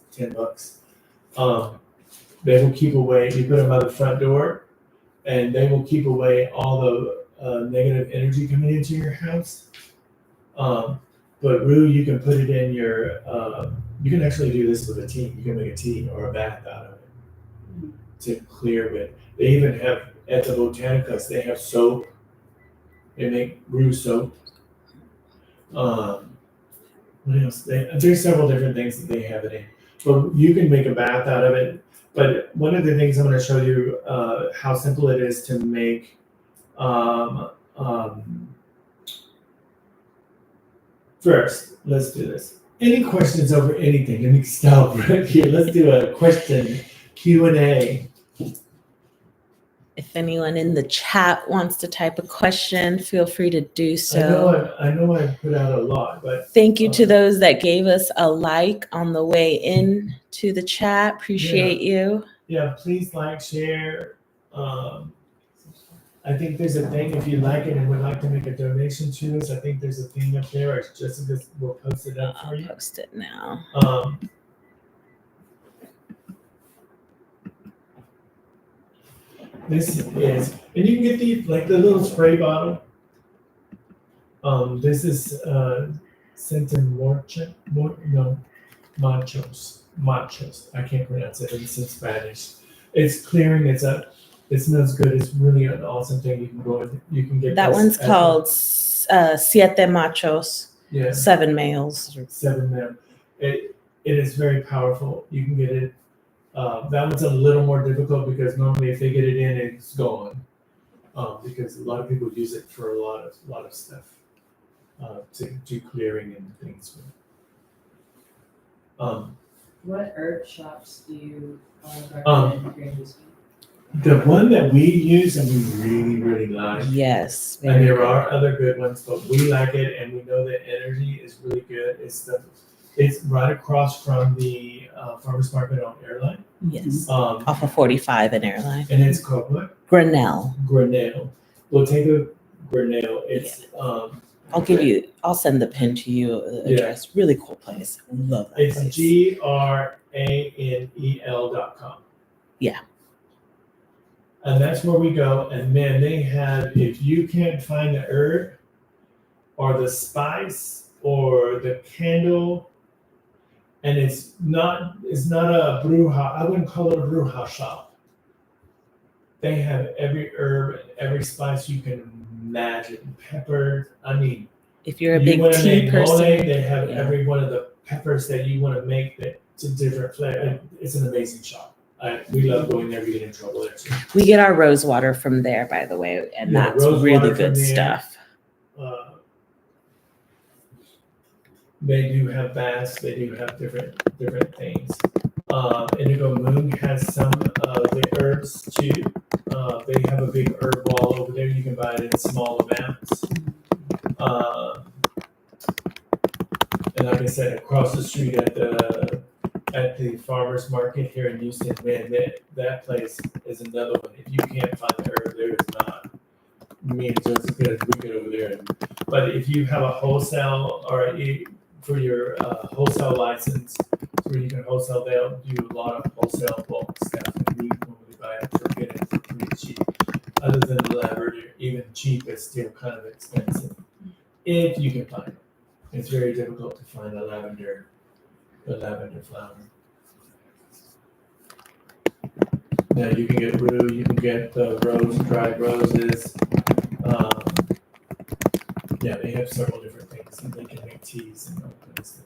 $10. They will keep away. You put them by the front door, and they will keep away all the negative energy coming into your house. But rue, you can put it in your. You can actually do this with a tea. You can make a tea or a bath out of it to clear it. They even have at the Botanicas. They have soap. They make rue soap. What else? There's several different things that they have it in. But you can make a bath out of it. But one of the things I'm going to show you how simple it is to make. First, let's do this. Any questions over anything? Let me stop right here. Let's do a question Q&A. If anyone in the chat wants to type a question, feel free to do so. I know I put out a lot, but Thank you to those that gave us a like on the way in to the chat. Appreciate you. yeah, please like, share. I think there's a thing, if you like it and would like to make a donation to us, I think there's a thing up there, or Jessica will post it up for I'll you. post it now. This is, and you can get the the little spray bottle. This is Machos. I can't pronounce it. It's in Spanish. It's clearing. It smells good. It's really an awesome thing. You can go and you can get That this one's at called Siete Machos, the- 7 males. 7 there. It is very powerful. You can get it. That one's a little more difficult because normally if they get it in, it's gone. Because a lot of people use it for a lot of stuff to do clearing and things with. What herb shops do you recommend here in Houston? The one that we use and we really, really like, Yes. and very there good. are other good ones, but we like it and we know the energy is really good. It's right across from the farmers market on Airline. Yes. Um, Off of 45 and Airline. and it's called what? Grinnell. Grinnell. Bottega Grinnell. It's I'll send the pin to you, the Yeah. address. Really cool place. Love that it's place. GRANEL.com. Yeah. And that's where we go. And man, they have, if you can't find the herb or the spice or the candle, and it's not a bruja, I wouldn't call it a bruja shop. They have every herb and every spice you can imagine. Pepper, I mean, If you're a you big wanna tea make mole, person, they have yeah. every one of the peppers that you want to make that to different flavor. It's an amazing shop. We love going there. We get in trouble there too. we get our rose water from there, by the way, and Yeah, that's rose really water good from there. stuff. They do have baths. They do have different things. Indigo Moon has some of the herbs too. They have a big herb wall over there. You can buy it in small amounts. And like I said, across the street at the farmers market here in Houston, man, that place is another one. If you can't find the herb, there is not me and Joseph could we get over there. But if you have a wholesale or for your wholesale license, where you can wholesale, they'll do a lot of wholesale bulk stuff, and we normally buy it for get it for pretty cheap. Other than the lavender, even cheap is still kind of expensive if you can find it. It's very difficult to find the lavender flower. Now you can get rue, you can get the dried roses. Yeah, they have several different things, and they can make teas and all kinds of stuff.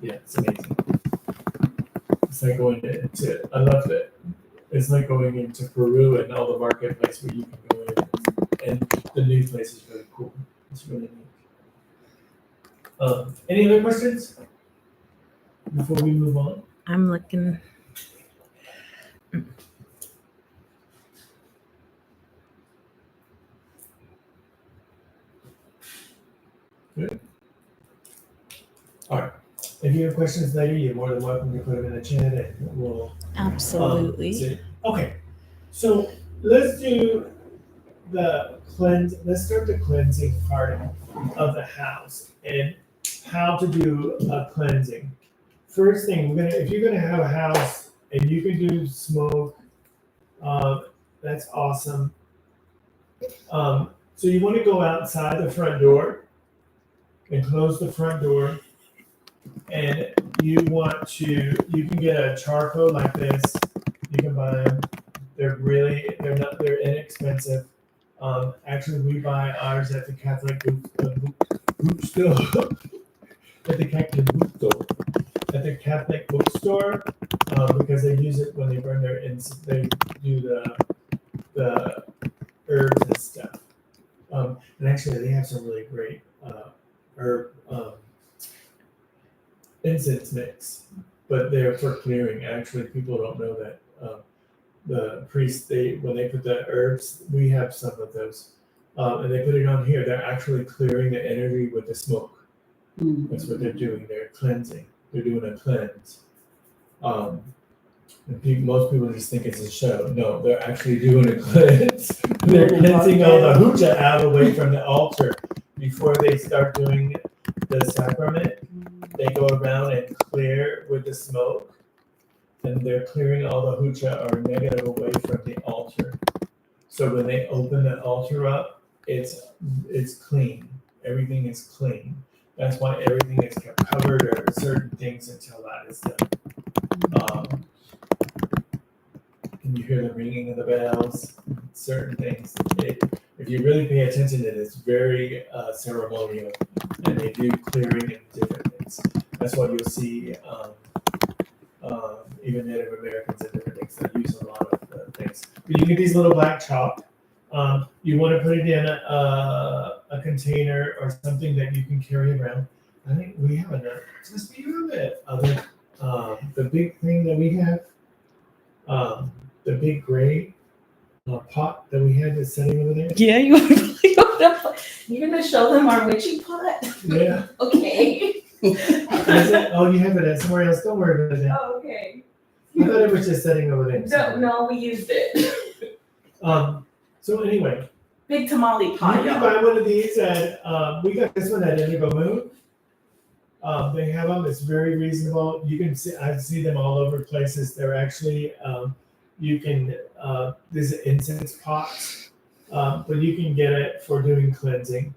It's amazing. It's like going to I love it. It's like going into Peru and all the marketplace where you can go in, and the new place is really cool. It's really neat. Any other questions before we move on? I'm looking. Good. All right. If you have questions later, you're more than welcome to put them in the chat, and we'll Absolutely. see. Okay. So let's do the cleanse. Let's start the cleansing part of the house and how to do a cleansing. First thing, if you're gonna have a house and you can do smoke, that's awesome. So you want to go outside the front door and close the front door, and you can get a charcoal like this. You can buy them. They're inexpensive. Actually, we buy ours at the Catholic bookstore. At the Catholic bookstore, because they use it when they burn they do the herbs and stuff. And actually, they have some really great herb incense mix, but they're for clearing. Actually, people don't know that the priests, when they put the herbs, we have some of those, and they put it on here. They're actually clearing the energy with the smoke. That's what they're doing. They're cleansing. They're doing a cleanse. And most people just think it's a show. No, they're actually doing a cleanse. They're cleansing all the hooja out away from the altar before they start doing the sacrament. They go around and clear with the smoke, and they're clearing all the hooja or negative away from the altar. So when they open the altar up, it's clean. Everything is clean. That's why everything is kept covered or certain things until that is done. And you hear the ringing of the bells, certain things. If you really pay attention to it, it's very ceremonial, and they do clearing and different things. That's why you'll see even Native Americans and different things that use a lot of things. But you get these little black chalk. You want to put it in a container or something that you can carry around. I think we have another. Just be a little bit other. The big thing that we have, the big gray pot that we had that's sitting over there. Yeah, you're gonna show them our witchy pot? Yeah. Okay. Is it? Oh, you have it somewhere else. Don't worry about it. Oh, okay. I thought it was just sitting over there. No, we used it. So anyway, Big tamale you pot, can y'all. buy one of these at. We got this one at Indigo Moon. They have them. It's very reasonable. You can see. I see them all over places. They're actually. You can. These are incense pots, but you can get it for doing cleansing.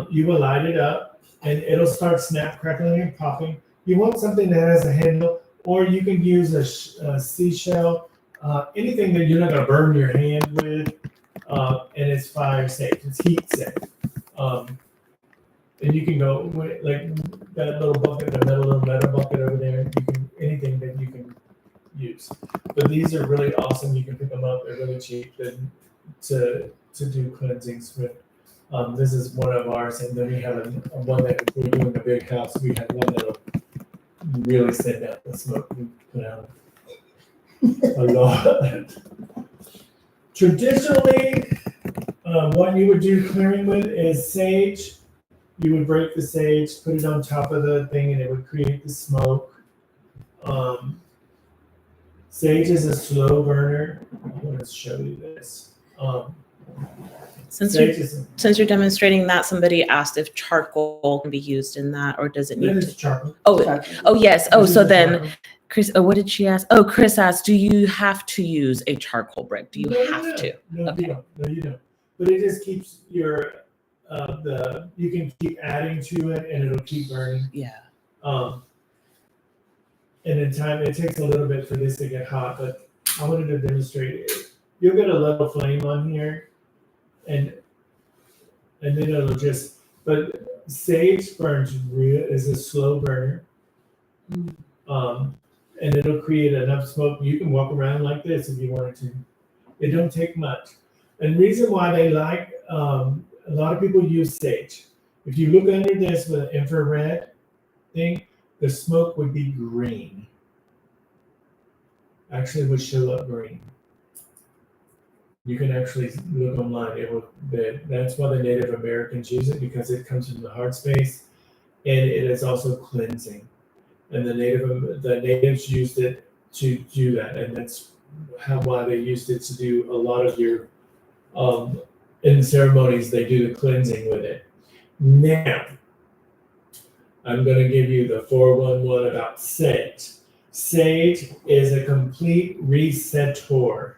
You will light it up, and it'll start snap, crackling, and popping. You want something that has a handle, or you can use a seashell, anything that you're not going to burn your hand with, and it's fire safe. It's heat safe. And you can go with, like that little bucket, the little metal bucket over there. You can anything that you can use. But these are really awesome. You can pick them up. They're really cheap to do cleansings with. This is one of ours, and then we have one that we're doing a big house. We have one that'll really send out the smoke. We put out a lot. Traditionally, what you would do clearing with is sage. You would break the sage, put it on top of the thing, and it would create the smoke. Sage is a slow burner. I want to show you this. Since Sage you're, is, since you're demonstrating that, somebody asked if charcoal can be used in that, or does it that need is to? charcoal. Oh, yes. Oh, This is so a then, charcoal. Chris, what did she ask? Oh, Chris asked, do you have to use a charcoal brick? Do you No, have to? No, Okay. you don't. No, you don't. But it just keeps your, you can keep adding to it and it'll keep burning. Yeah. And in time, it takes a little bit for this to get hot, but I wanted to demonstrate it. You'll get a little flame on here and then it'll just, but sage burns real, is a slow burner. And it'll create enough smoke. You can walk around like this if you wanted to. It don't take much. And reason why they like, a lot of people use sage. If you look under this with an infrared thing, the smoke would be green. Actually, would show up green. You can actually look online. That's why the Native Americans use it, because it comes from the heart space, and it is also cleansing. And the natives used it to do that, and that's why they used it to do a lot of your in ceremonies. They do the cleansing with it. Now, I'm going to give you the 411 about sage. Sage is a complete resetter.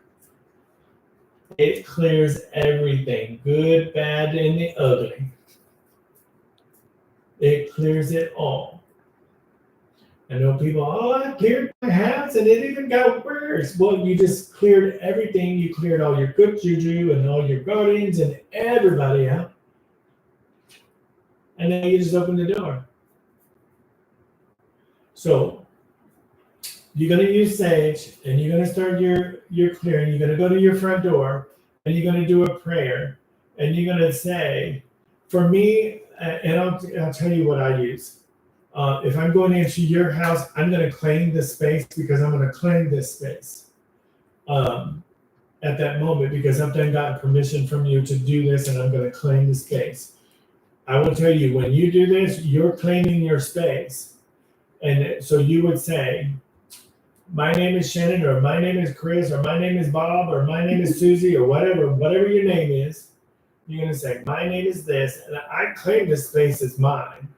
It clears everything, good, bad, and the ugly. It clears it all. I know people, I cleared my house and it even got worse. Well, you just cleared everything. You cleared all your good juju and all your guardians and everybody out. And then you just open the door. So you're going to use sage and you're going to start your clearing. You're going to go to your front door and you're going to do a prayer. And you're going to say, for me, and I'll tell you what I use. If I'm going into your house, I'm going to claim this space because I'm going to claim this space at that moment because I've then gotten permission from you to do this and I'm going to claim the space. I will tell you, when you do this, you're claiming your space. And so you would say, my name is Shannon, or my name is Chris, or my name is Bob, or my name is Susie, or whatever your name is. You're going to say, my name is this, and I claim this space as mine.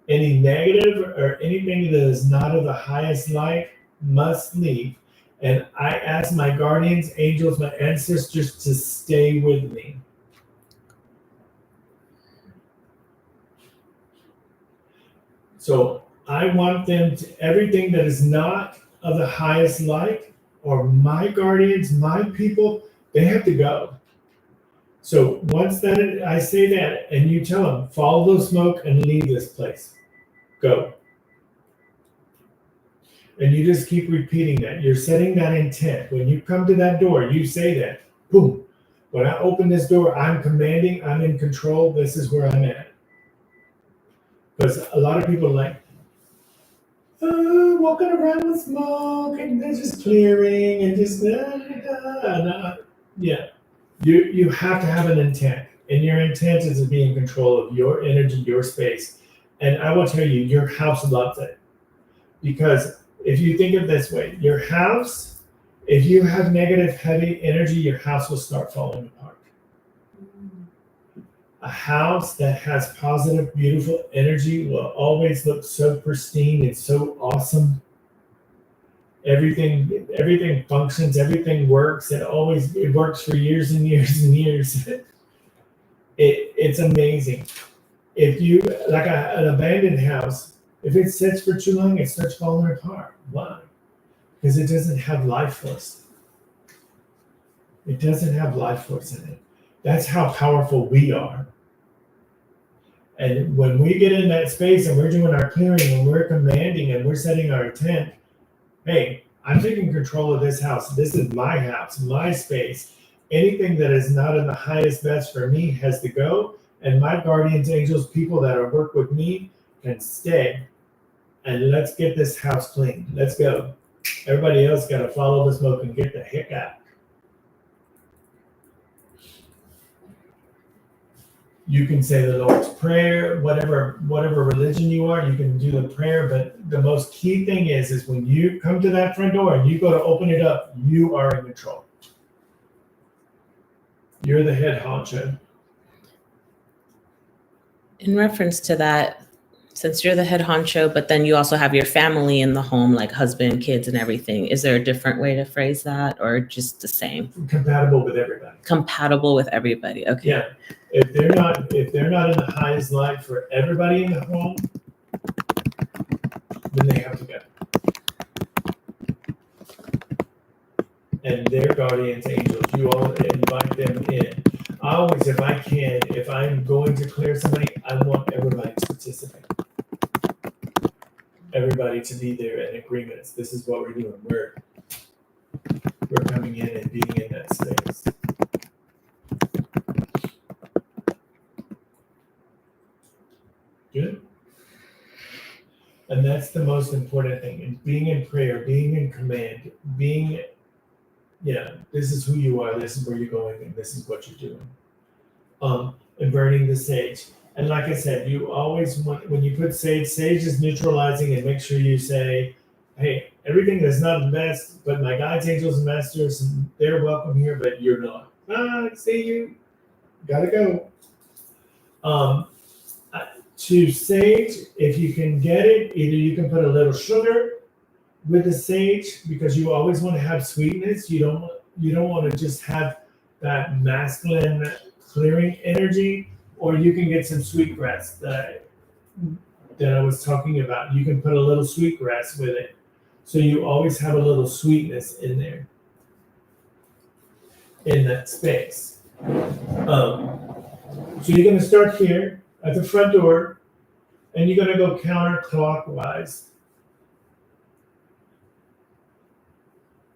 Any negative or anything that is not of the highest light must leave. And I ask my guardians, angels, my ancestors to stay with me. So I want them to, everything that is not of the highest light, or my guardians, my people, they have to go. So once that I say that, and you tell them, follow the smoke and leave this place. Go. And you just keep repeating that. You're setting that intent. When you come to that door, you say that. Boom. When I open this door, I'm commanding, I'm in control. This is where I'm at. Because a lot of people are like, walking around with smoke and they're just clearing and just yeah. You have to have an intent. And your intent is to be in control of your energy, your space. And I will tell you, your house loves it. Because if you think of it this way, your house, if you have negative, heavy energy, your house will start falling apart. A house that has positive, beautiful energy will always look so pristine and so awesome. Everything functions, everything works. It works for years and years and years. It's amazing. If you, like an abandoned house, if it sits for too long, it starts falling apart. Why? Because it doesn't have life force. It doesn't have life force in it. That's how powerful we are. And when we get in that space and we're doing our clearing and we're commanding and we're setting our intent, hey, I'm taking control of this house. This is my house, my space. Anything that is not in the highest best for me has to go. And my guardians, angels, people that are work with me can stay. And let's get this house clean. Let's go. Everybody else got to follow the smoke and get the heck out. You can say the Lord's Prayer, whatever religion you are, you can do the prayer. But the most key thing is when you come to that front door and you go to open it up, you are in control. You're the head honcho. In reference to that, since you're the head honcho, but then you also have your family in the home, like husband, kids, and everything, is there a different way to phrase that, or just the same? Compatible with everybody. Compatible with everybody. Okay. Yeah. If they're not in the highest light for everybody in the home, then they have to go. And their guardians, angels, you all invite them in. I always, if I can, if I'm going to clear somebody, I want everybody to participate. Everybody to be there in agreements. This is what we're doing. We're coming in and being in that space. Good. And that's the most important thing. And being in prayer, being in command, this is who you are, this is where you're going, and this is what you're doing. And burning the sage. And like I said, you always want, when you put sage is neutralizing, and make sure you say, hey, everything that's not the best, but my guides, angels, and masters, they're welcome here, but you're not. See you. Gotta go. To sage, if you can get it, either you can put a little sugar with the sage, because you always want to have sweetness. You don't want to just have that masculine clearing energy, or you can get some sweetgrass that I was talking about. You can put a little sweetgrass with it, so you always have a little sweetness in there, in that space. So you're going to start here at the front door, and you're going to go counterclockwise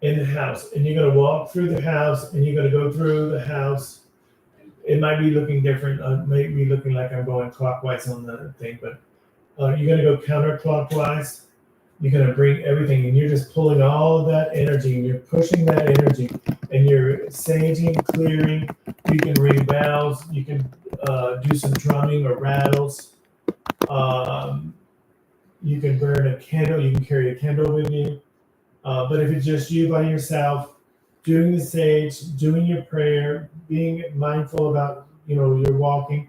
in the house, and you're going to walk through the house, and you're going to go through the house. It might be looking different. Might be looking like I'm going clockwise on the thing, but you're going to go counterclockwise. You're going to bring everything, and you're just pulling all of that energy, and you're pushing that energy, and you're saging, clearing. You can ring bells. You can do some drumming or rattles. You can burn a candle. You can carry a candle with you. But if it's just you by yourself, doing the sage, doing your prayer, being mindful about, you're walking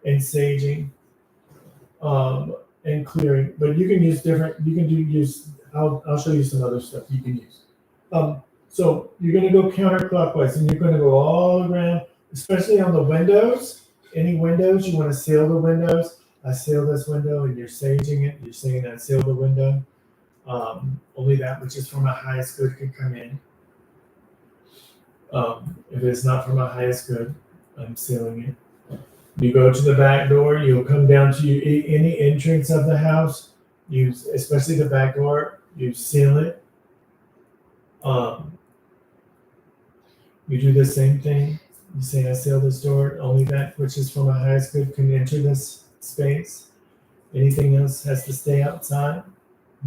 and saging, and clearing. But you can use I'll show you some other stuff you can use. So you're going to go counterclockwise, and you're going to go all around, especially on the windows. Any windows, you want to seal the windows. I seal this window, and you're saging it. You're saying I seal the window. Only that which is for my highest good can come in. If it's not for my highest good, I'm sealing it. You go to the back door, you'll come down to any entrance of the house, especially the back door, you seal it. You do the same thing. You say, I seal this door, only that which is for my highest good can enter this space. Anything else has to stay outside.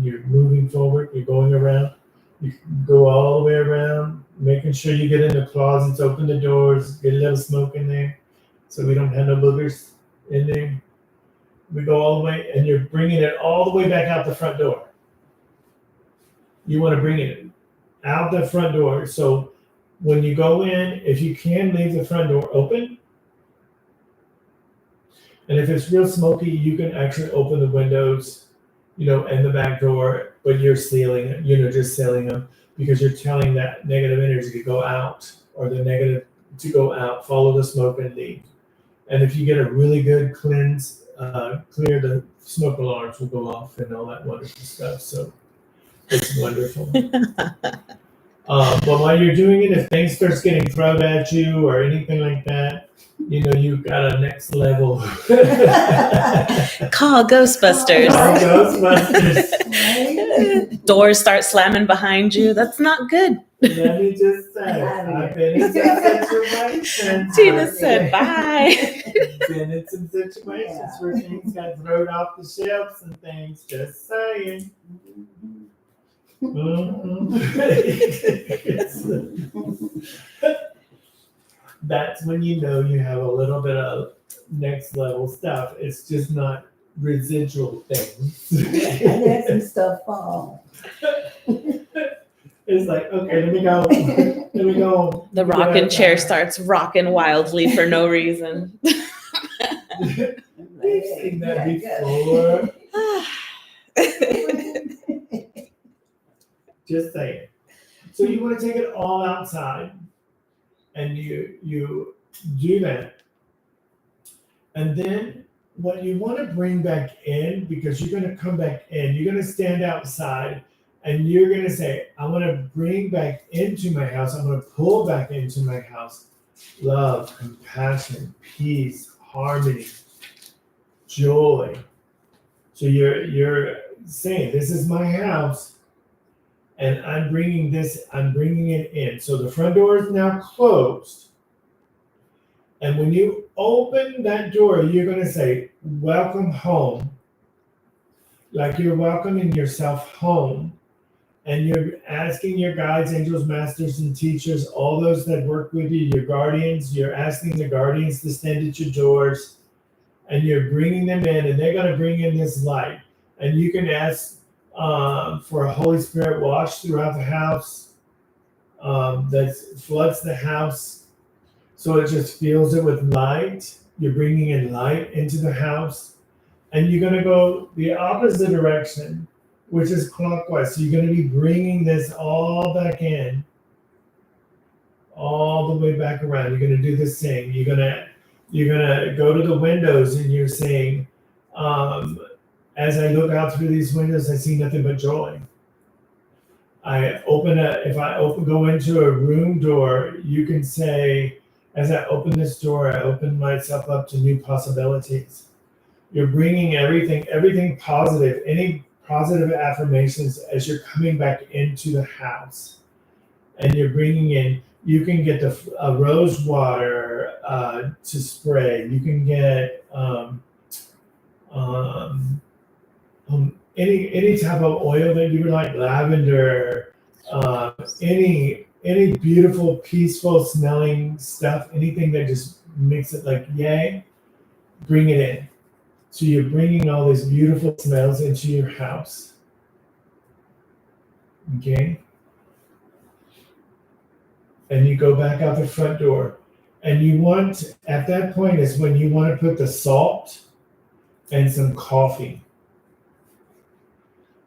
You're moving forward, you're going around. You go all the way around, making sure you get in the closets, open the doors, get a little smoke in there so we don't have no boogers in there. We go all the way, and you're bringing it all the way back out the front door. You want to bring it out the front door. So when you go in, if you can, leave the front door open. And if it's real smoky, you can actually open the windows, and the back door, but you're sealing it, just sealing them, because you're telling that negative energy to go out, or the negative to go out, follow the smoke and leave. And if you get a really good cleanse, clear, the smoke alarms will go off and all that wonderful stuff. So it's wonderful. But while you're doing it, if things starts getting thrown at you or anything like that, you've got a next level. Call Ghostbusters. Call Ghostbusters. Doors start slamming behind you. That's not good. Let me just say, I've been in some situations. Tina said bye. Been in some situations where things got thrown off the shelves and things. Just saying. That's when you know you have a little bit of next level stuff. It's just not residual things. I let some stuff fall. It's like, okay, let me go. Let me go. The get rocking chair outside. starts rocking wildly for no reason. We've seen that Yeah, before. Just saying. So you want to take it all outside, and you do that, and then what you want to bring back in, because you're going to come back in, you're going to stand outside, and you're going to say, I want to bring back into my house. I'm going to pull back into my house love, compassion, peace, harmony, joy. So you're saying, this is my house, and I'm bringing it in. So the front door is now closed. And when you open that door, you're going to say, welcome home. Like you're welcoming yourself home. And you're asking your guides, angels, masters, and teachers, all those that work with you, your guardians, you're asking the guardians to stand at your doors. And you're bringing them in, and they're going to bring in this light. And you can ask for a Holy Spirit wash throughout the house that floods the house, so it just fills it with light. You're bringing in light into the house, and you're going to go the opposite direction, which is clockwise. So you're going to be bringing this all back in, all the way back around. You're going to do the same. You're gonna go to the windows, and you're saying, as I look out through these windows, I see nothing but joy. If I go into a room door, you can say, as I open this door, I open myself up to new possibilities. You're bringing everything positive, any positive affirmations as you're coming back into the house. And you're bringing in, you can get the rose water to spray. You can get any type of oil that you would like, lavender, any beautiful, peaceful smelling stuff, anything that just makes it like yay, bring it in. So you're bringing all these beautiful smells into your house. Okay? And you go back out the front door. And you want, at that point is when you want to put the salt and some coffee.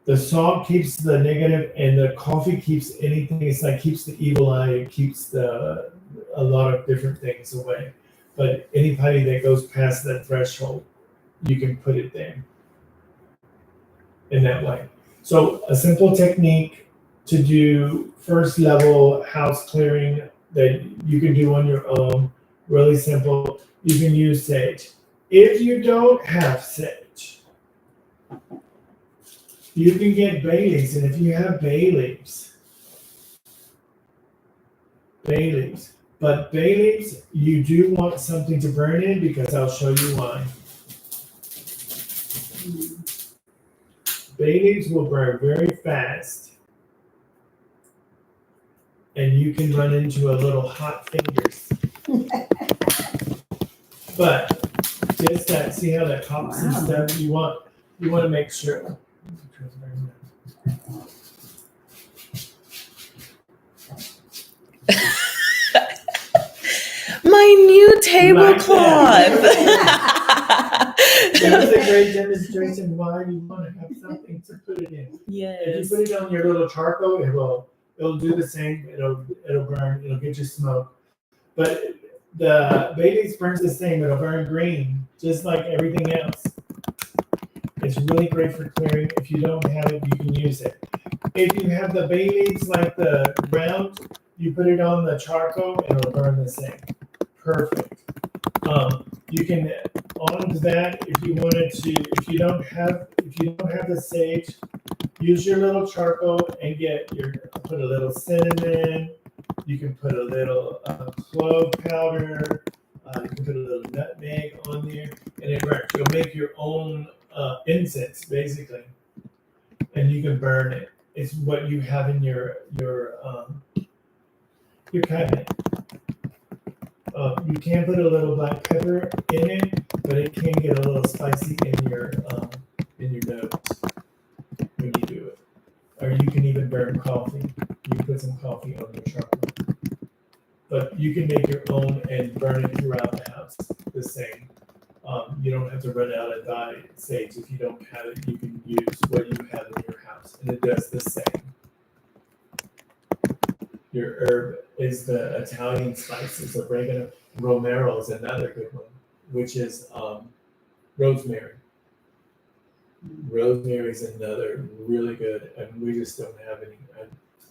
The salt keeps the negative, and the coffee keeps anything. It's like keeps the evil eye, it keeps a lot of different things away. But anybody that goes past that threshold, you can put it there in that way. So a simple technique to do first level house clearing that you can do on your own, really simple. You can use sage. If you don't have sage, you can get bay leaves, and if you have bay leaves, but bay leaves, you do want something to burn in, because I'll show you why. Bay leaves will burn very fast, and you can run into a little hot fingers. But just that, see how that pops and stuff? You want to make sure. My new tablecloth. That was a great demonstration why you want to have something to put it in. Yes. If you put it on your little charcoal, it'll do the same. It'll burn. It'll get you smoke. But the bay leaves burns the same. It'll burn green, just like everything else. It's really great for clearing. If you don't have it, you can use it. If you have the bay leaves like the round, you put it on the charcoal and it'll burn the same. Perfect. You can on that if you wanted to. If you don't have the sage, use your little charcoal and put a little cinnamon. You can put a little clove powder. You can put a little nutmeg on there, and it works. You'll make your own incense basically, and you can burn it. It's what you have in your cabinet. You can put a little black pepper in it, but it can get a little spicy in your nose when you do it. Or you can even burn coffee. You can put some coffee on your charcoal. But you can make your own and burn it throughout the house the same. You don't have to run out and buy sage. If you don't have it, you can use what you have in your house, and it does the same. Your herb is the Italian spices, oregano. Romero is another good one, which is rosemary. Rosemary is another really good, and we just don't have any.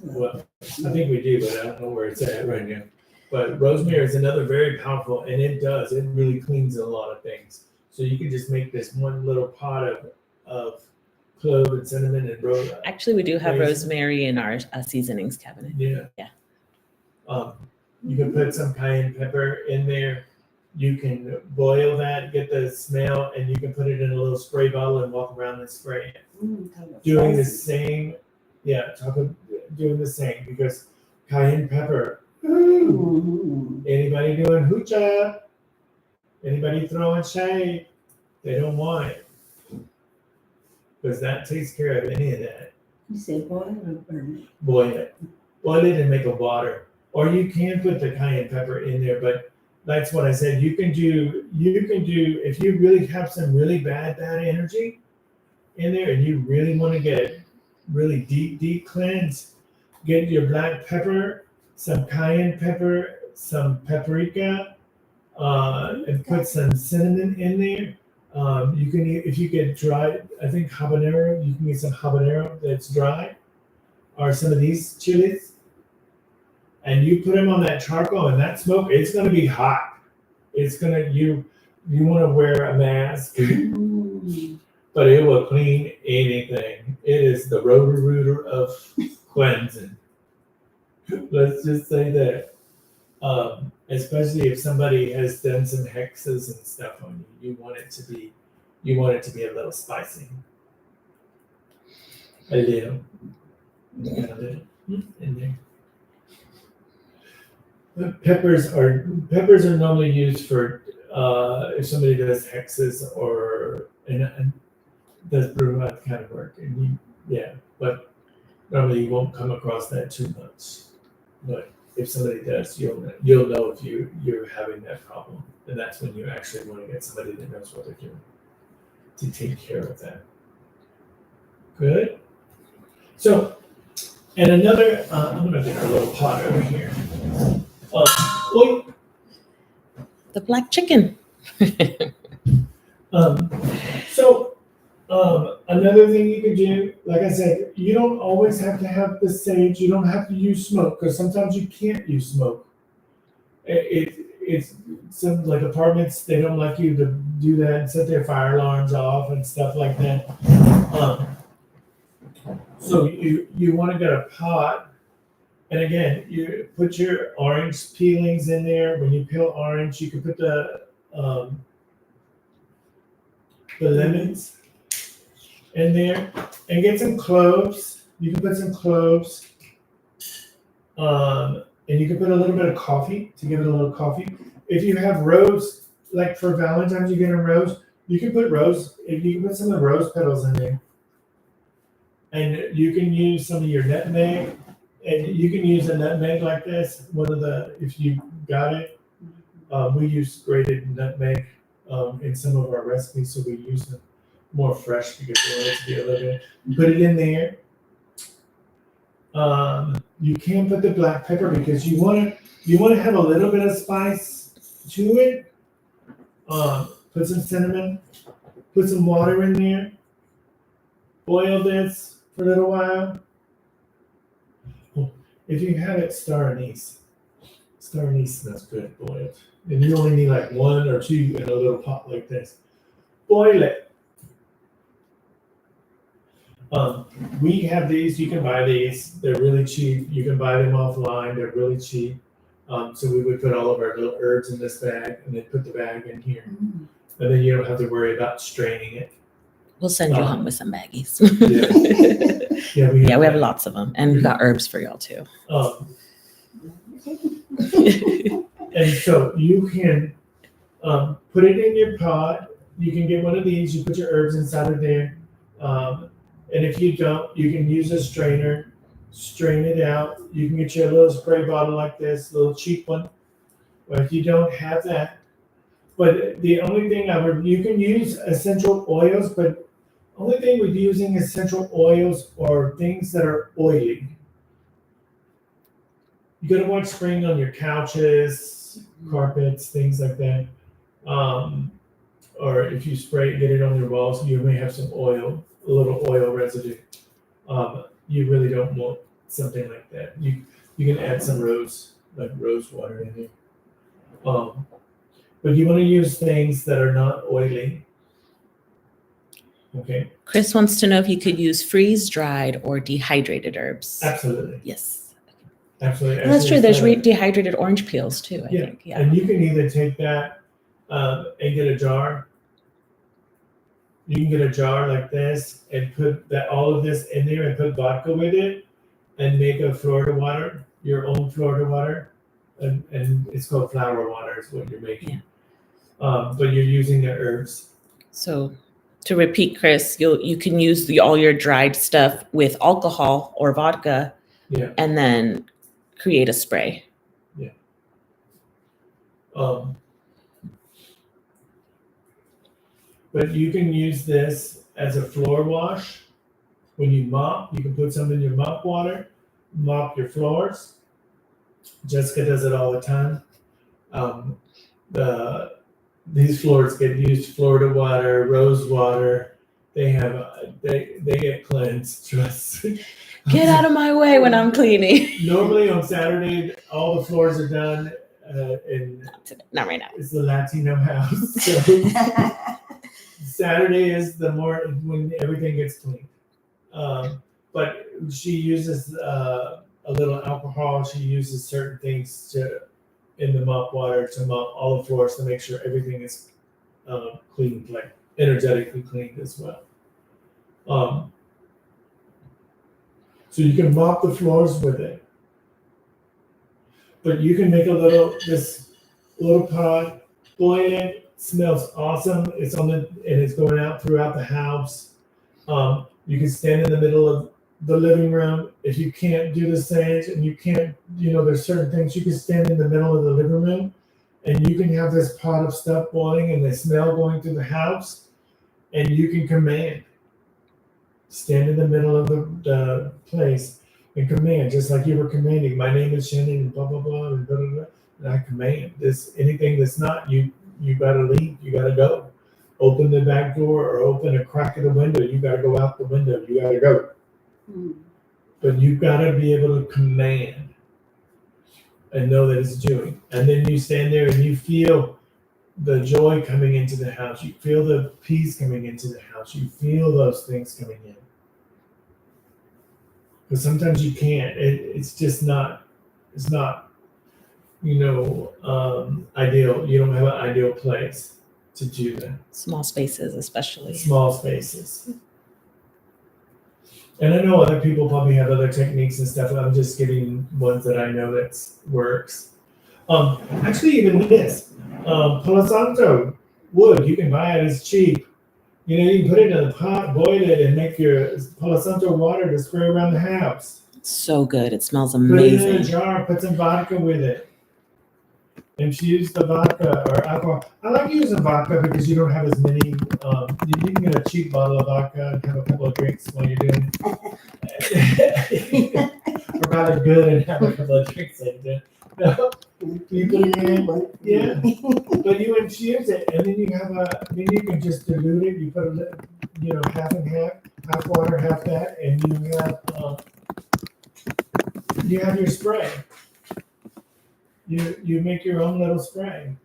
Well, I think we do, but I don't know where it's at right now. But rosemary is another very powerful, and it really cleans a lot of things. So you can just make this one little pot of clove and cinnamon and rose. Actually, we do have Raisin. rosemary in our seasonings cabinet. Yeah. Yeah. You can put some cayenne pepper in there. You can boil that, get the smell, and you can put it in a little spray bottle and walk around and spray it. Kind of Doing the spicy. same, doing the same because cayenne pepper. Mhm. Anybody doing hoochah? Anybody throwing shade? They don't want it because that takes care of any of that. You say boil or burn Boil it, and make a water, or you can put the cayenne pepper in there. But that's what I said. You can do if you really have some really bad energy in there, and you really want to get really deep cleanse. Get your black pepper, some cayenne pepper, some paprika, and put some cinnamon in there. You can, if you get dry, I think habanero, you can get some habanero that's dry, or some of these chilies, and you put them on that charcoal and that smoke. It's gonna be hot. It's gonna you want to wear a mask, it. but it will clean anything. It is the rotor of cleansing. Let's just say that. Especially if somebody has done some hexes and stuff on you, you want it to be a little spicy. A little. In there. But peppers are normally used for if somebody does hexes or and does brewmath kind of work, and but normally you won't come across that too much. But if somebody does, you'll know if you're having that problem, and that's when you actually want to get somebody that knows what they're doing to take care of that. Good. So, and another, I'm gonna get a little pot over here. The black chicken. Another thing you can do, like I said, you don't always have to have the sage. You don't have to use smoke because sometimes you can't use smoke. It's some like apartments, they don't like you to do that and set their fire alarms off and stuff like that. So you want to get a pot, and again, you put your orange peelings in there. When you peel orange, you can put the lemons in there, and get some cloves. You can put some cloves, and you can put a little bit of coffee to give it a little coffee. If you have rose, like for Valentine's, you get a rose. You can put rose. If you can put some of the rose petals in there, and you can use some of your nutmeg, and you can use a nutmeg like this. If you got it, we use grated nutmeg in some of our recipes, so we use them more fresh because we want it to be a little bit. Put it in there. You can put the black pepper because you want to have a little bit of spice to it. Put some cinnamon. Put some water in there. Boil this for a little while. If you have it star anise smells good boiled. And you only need like one or two in a little pot like this. Boil it. We have these. You can buy these. They're really cheap. You can buy them offline. They're really cheap. So we would put all of our little herbs in this bag, and then put the bag in here, and then you don't have to worry about straining it. We'll send you home with some baggies. We have lots of them, and we've got herbs for y'all too. And so you can put it in your pot. You can get one of these. You put your herbs inside of there. And if you don't, you can use a strainer strain it out. You can get you a little spray bottle like this, little cheap one. But if you don't have that, but the only thing you can use essential oils, but only thing with using essential oils are things that are oily. You gotta watch spraying on your couches, carpets, things like that. Or if you spray, get it on your walls, you may have some oil, a little oil residue. You really don't want something like that. You can add some rose water in there. But you want to use things that are not oily. Okay. Chris wants to know if you could use freeze-dried or dehydrated herbs. Absolutely. Yes. Absolutely. Well, that's true. Actually, There's dehydrated orange peels too, I think. Yeah. And you can either take that and get a jar. You can get a jar like this and put all of this in there and put vodka with it and make a Florida water, your own Florida water. And it's called flower water is what you're making. But you're using the herbs. So to repeat, Chris, you can use all your dried stuff with alcohol or vodka, and then create a spray. Yeah. But you can use this as a floor wash. When you mop, you can put some in your mop water, mop your floors. Jessica does it all the time. These floors get used Florida water, rose water. They get cleansed. Trust me. Get out of my way when I'm cleaning. Normally on Saturday, all the floors are done, and Not right now. it's the Latino house. So Saturday is when everything gets cleaned. But she uses a little alcohol. She uses certain things in the mop water to mop all the floors to make sure everything is cleaned, like energetically cleaned as well. So you can mop the floors with it. But you can make this little pot, boil it, smells awesome. It's and it's going out throughout the house. You can stand in the middle of the living room. If you can't do the sage and you can't, there's certain things you can stand in the middle of the living room and you can have this pot of stuff boiling and the smell going through the house and you can command. Stand in the middle of the place and command, just like you were commanding. My name is Shannon and blah, blah, blah, and blah, blah, blah. And I command anything that's not, you gotta leave, you gotta go. Open the back door or open a crack of the window, you gotta go out the window, you gotta go. But you've gotta be able to command and know that it's doing. And then you stand there and you feel the joy coming into the house. You feel the peace coming into the house. You feel those things coming in. Because sometimes you can't. It's just not. It's not. Ideal. You don't have an ideal place to do that. Small spaces, especially. Small spaces. And I know other people probably have other techniques and stuff. I'm just getting ones that I know that works. Actually, even this. Palo Santo wood, you can buy it, it's cheap. You can put it in a pot, boil it, and make your Palo Santo water to spray around the house. It's so good. It smells Put it in a amazing. jar, put some vodka with it. Infuse the vodka or alcohol. I like using vodka because you don't have as many, you can get a cheap bottle of vodka and have a couple of drinks while you're doing it. Or buy it good and have a couple of drinks like that. No, you put it in, yeah. But you infuse it, and then then you can just dilute it. You put half and half water, half that, and you have your spray. You make your own little spray.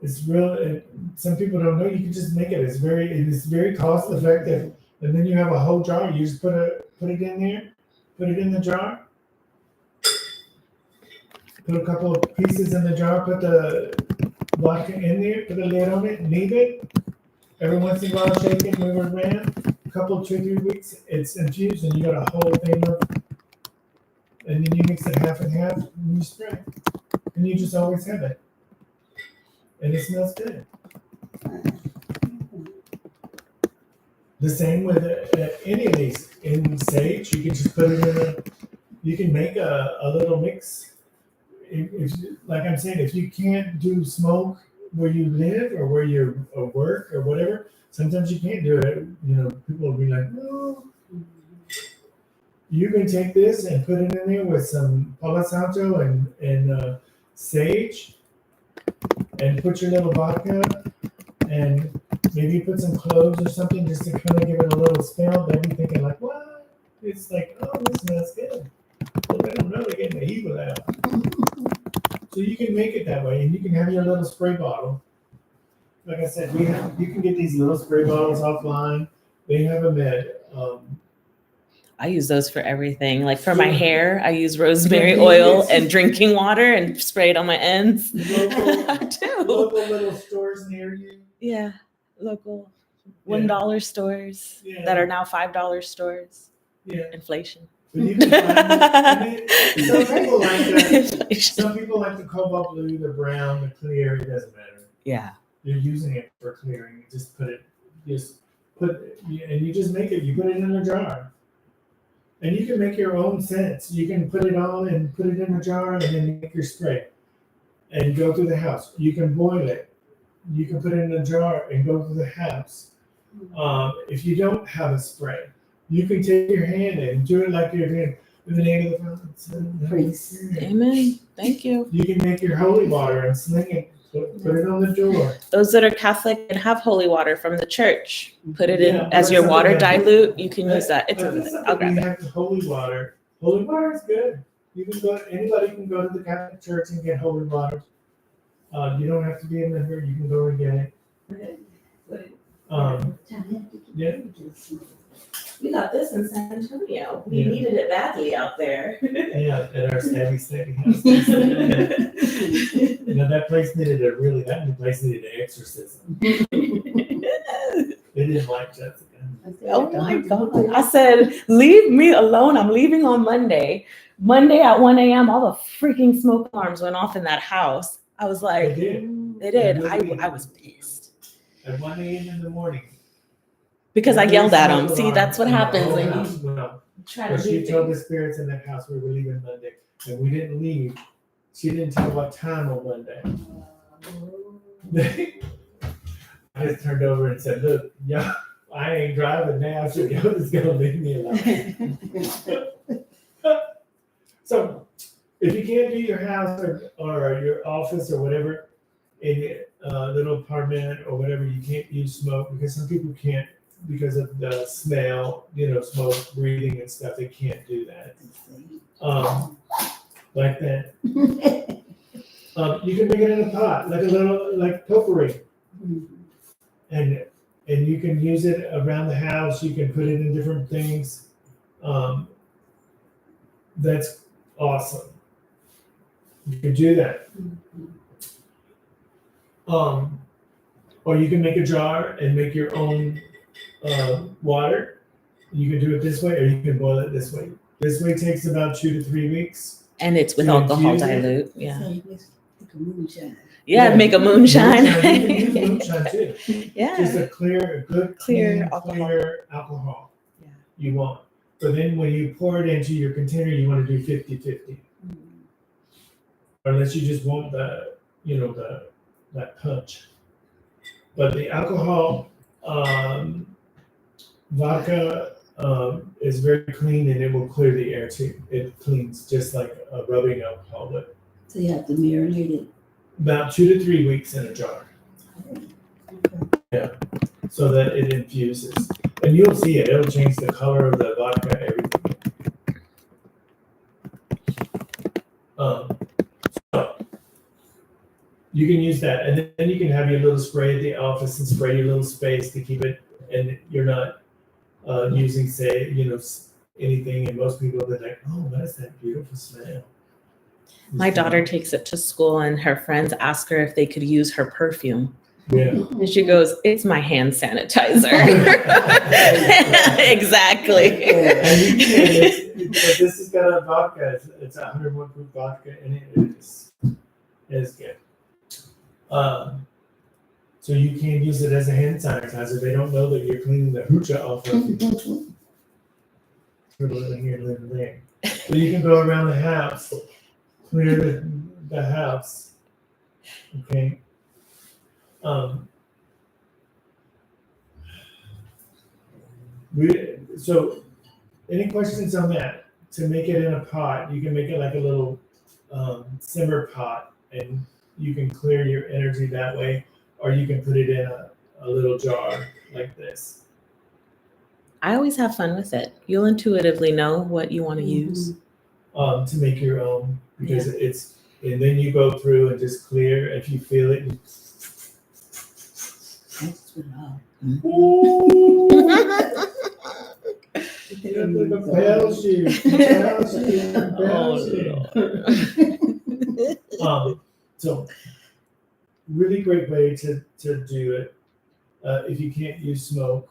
It's real. Some people don't know you can just make it. It's very cost effective. And then you have a whole jar. You just put it in there, put it in the jar. Put a couple of pieces in the jar, put the vodka in there, put a lid on it, leave it. Every once in a while, shake it, move it around. A couple, 2-3 weeks, it's infused, and you got a whole thing of. And then you mix it half and half, and you spray. And you just always have it. And it smells good. The same with any of these. In sage, you can just put it in you can make a little mix. If like I'm saying, if you can't do smoke where you live or where you work or whatever, sometimes you can't do it. You know, people will be like, no. You can take this and put it in there with some Palo Santo and sage, and put your little vodka, and maybe put some cloves or something just to kind of give it a little smell. They'll be thinking like, what? It's like, oh, this smells good. Well, they don't know they're getting the evil out. So you can make it that way, and you can have your little spray bottle. Like I said, you can get these little spray bottles offline. They have them at I use those for everything. Like for my Sure. hair, I use rosemary Yeah, oil yes. and drinking water and spray it on my ends. local, Too. local little stores near you. Yeah, local Yeah. $1 stores Yeah. that are now $5 stores. Yeah. Inflation. But you can find some people like that. Inflation. Some people like the cobalt blue, the brown, the clear. It doesn't matter. Yeah. You're using it for clearing. You just make it. You put it in a jar, and you can make your own scents. You can put it on and put it in a jar, and then make your spray, and go through the house. You can boil it. You can put it in a jar and go through the house. If you don't have a spray, you can take your hand and do it like you're doing in the name of the Father, Son, and the Holy Praise. Spirit. Amen. Thank you. You can make your holy water and sling it, put it on the door. Those that are Catholic and have holy water from the church, put it in Yeah, as your that's water something dilute. You can use that. It's That's over there. something I'll grab we it. have the holy water. Holy water is good. You can go. Anybody can go to the Catholic Church and get holy water. You don't have to be a member. You can go and get it. Yeah. We got this in San Antonio. We Yeah. needed it badly out there. Yeah, at our steady house. You know, that place needed that place needed an exorcism. They didn't like Jessica. Oh my God. I said, leave me alone. I'm leaving on Monday. Monday at 1 a.m., all the freaking smoke alarms went off in that house. I was They like, did. they did. Really? I was pissed. At 1 a.m. in the morning. Because I yelled at them. Smoke See, that's what alarm happens in the when whole you house went off. try But to she do told the things. spirits in that house we were leaving Monday, and we didn't leave. She didn't tell what time on Monday. I just turned over and said, "Look, yeah, I ain't driving now, so y'all just gonna leave me alone." So, if you can't do your house or your office or whatever in a little apartment or whatever, you can't use smoke because some people can't because of the smell, smoke, breathing and stuff. They can't do that. Like that. You can make it in a pot, like a little, like potpourri, and you can use it around the house. You can put it in different things. That's awesome. You can do that. Or you can make a jar and make your own water. You can do it this way, or you can boil it this way. This way takes about 2 to 3 weeks. And it's with To alcohol infuse it? dilute. Yeah. Moonshine. Yeah, make a moonshine. You can use moonshine too. Just Yeah. a good, Clear clear alcohol. Yeah. You want. But then when you pour it into your container, you want to do 50-50. Unless you just want that punch. But the alcohol, vodka is very clean and it will clear the air too. It cleans just like a rubbing alcohol would. So you have to marinate it. About 2 to 3 weeks in a jar. Yeah, so that it infuses. And you'll see it. It'll change the color of the vodka, everything. So you can use that. And then you can have your little spray at the office and spray your little space to keep it, and you're not using, say, anything. And most people are like, oh, what is that beautiful smell? My daughter takes it to school and her friends ask her if they could use her perfume. Yeah. And she goes, it's my hand sanitizer. Exactly. And you can, this has got a vodka. It's 101 proof vodka, and it is good. So So you can use it as a hand sanitizer. They don't know that you're cleaning the hoocha off of you. Living here, living there. So you can go around the house, clear the house. Okay. So any questions on that? To make it in a pot, you can make it like a little simmer pot, and you can clear your energy that way, or you can put it in a little jar like this. I always have fun with it. You'll intuitively know what you want to use. To make your own, because it's, and then you go through and just clear. If you feel it, you, That's what I- ooh, compels you, compels you, compels you. So really great way to do it. If you can't use smoke,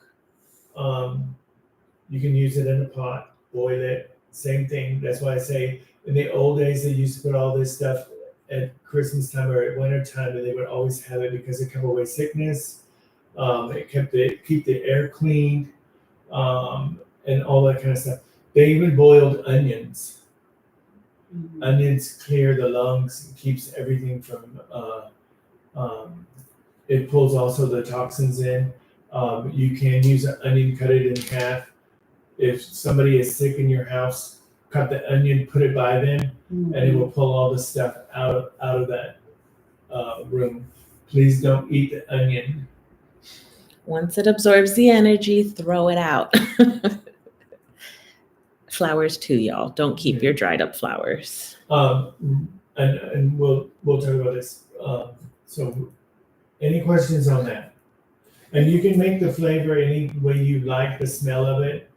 you can use it in a pot, boil it. Same thing. That's why I say in the old days they used to put all this stuff at Christmas time or at winter time, and they would always have it because it kept away sickness. It keep the air clean, and all that kind of stuff. They even boiled onions. Onions clear the lungs, keeps everything from. It pulls also the toxins in. You can use an onion, cut it in half. If somebody is sick in your house, cut the onion, put it by them, and it will pull all the stuff out of that room. Please don't eat the onion. Once it absorbs the energy, throw it out. Flowers too, y'all. Don't keep your dried up flowers. And we'll talk about this. So, any questions on that? And you can make the flavor any way you like the smell of it.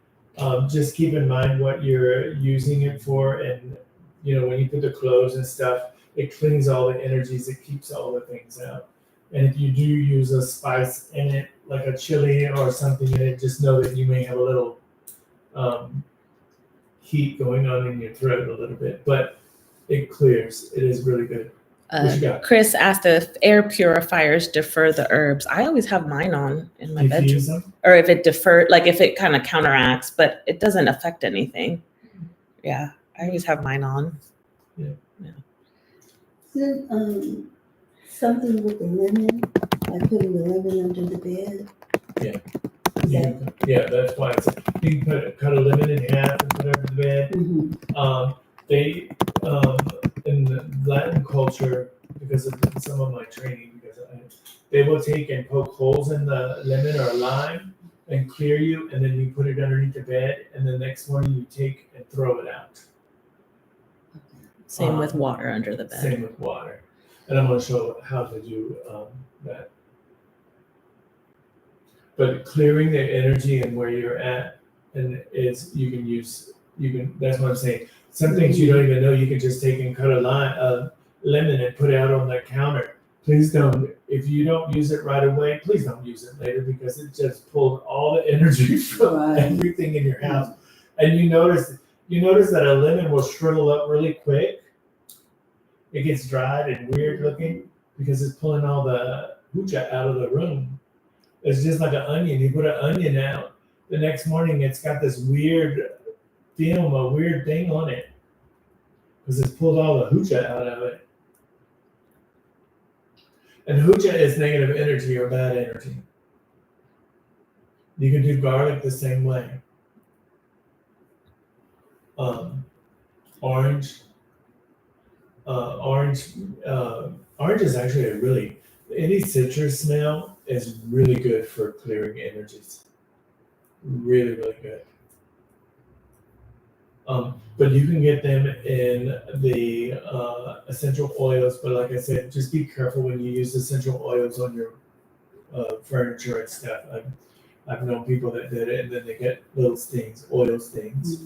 Just keep in mind what you're using it for, and when you put the cloves and stuff, it cleans all the energies, it keeps all the things out. And if you do use a spice in it, like a chili or something in it, just know that you may have a little heat going on in your throat a little bit, but it clears. It is really good. What you got? Chris asked if air purifiers defer the herbs. I always have mine on in my bedroom. Diffuse them? Or if it if it kind of counteracts, but it doesn't affect anything. Yeah, I always have mine on. Then, something with the lemon, like putting the lemon under the bed. Yeah, that's why it's, you can cut a lemon in half and put it under the bed. They in the Latin culture, because of some of my training, they will take and poke holes in the lemon or lime and clear you, and then you put it underneath the bed, and the next morning you take and throw it out. Same with water under the bed. Same with water, and I'm going to show how to do that. But clearing the energy and where you're at, and that's what I'm saying. Some things you don't even know, you can just take and cut a lemon and put it out on the counter. Please don't, if you don't use it right away, please don't use it later, because it just pulled all the energy from everything in your house. And you notice that a lemon will shrivel up really quick. It gets dried and weird looking because it's pulling all the hoocha out of the room. It's just like an onion. You put an onion out, the next morning it's got this weird film, a weird thing on it, because it's pulled all the hoocha out of it. And hoocha is negative energy or bad energy. You can do garlic the same way. Orange is actually any citrus smell is really good for clearing energies. Really, really good. But you can get them in the essential oils. But like I said, just be careful when you use essential oils on your furniture and stuff. I've known people that did it, and then they get little stings, oil stings,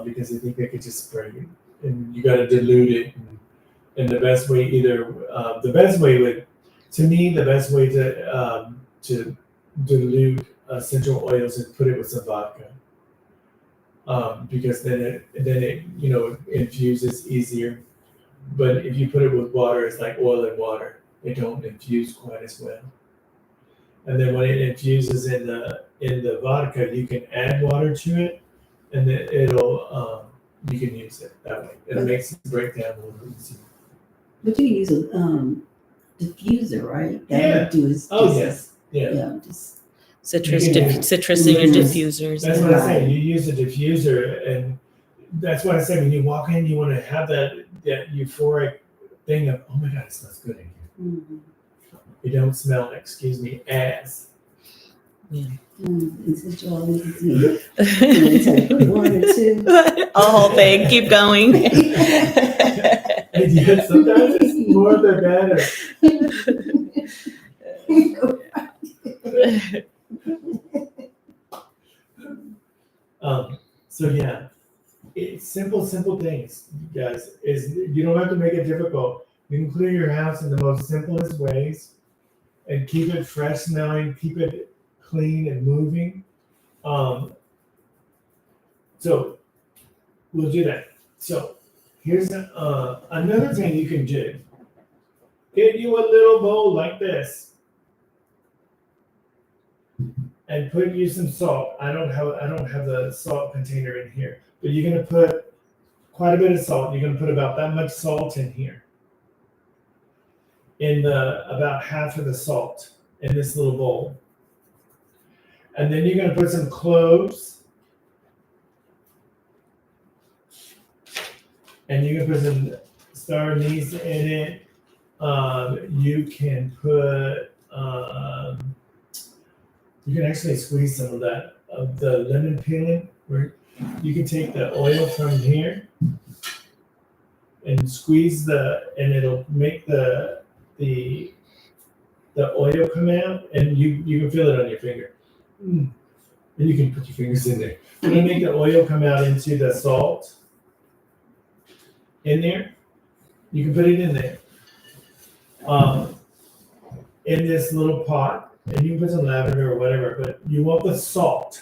because they think they could just spray it. And you got to dilute it. And the best way, the best way to dilute essential oils is put it with some vodka. Because then it infuses easier. But if you put it with water, it's like oil and water. it don't infuse quite as well. And then when it infuses in the vodka, you can add water to it, and then it'll you can use it that way. It makes it break down a little easier. But you can use a diffuser, right? That Yeah. would do is Oh, just- yes. Yeah. Yeah, just Citrus, You can citrus in your Mhm. diffusers. That's what I say. You use a diffuser, and that's what I say. When you walk in, you want to have that euphoric thing of, oh my god, it smells good in here. mm, You don't smell, excuse me, ass. and since you always do, it's like one or two. A whole thing. Keep going. And yet sometimes it's more the better. So yeah, it's simple things, you guys. Is you don't have to make it difficult. You can clean your house in the most simplest ways, and keep it fresh smelling, keep it clean and moving. So we'll do that. So here's another thing you can do. Get you a little bowl like this, and put you some salt. I don't have the salt container in here, but you're gonna put quite a bit of salt. You're gonna put about that much salt in here. About half of the salt in this little bowl. And then you're gonna put some cloves. And you're gonna put some star anise in it. You can put you can actually squeeze some of the lemon peeling, where you can take the oil from here and squeeze and it'll make the oil come out, and you can feel it on your finger. And you can put your fingers in there. It'll make the oil come out into the salt in there. You can put it in there. In this little pot, and you can put some lavender or whatever, but you want the salt.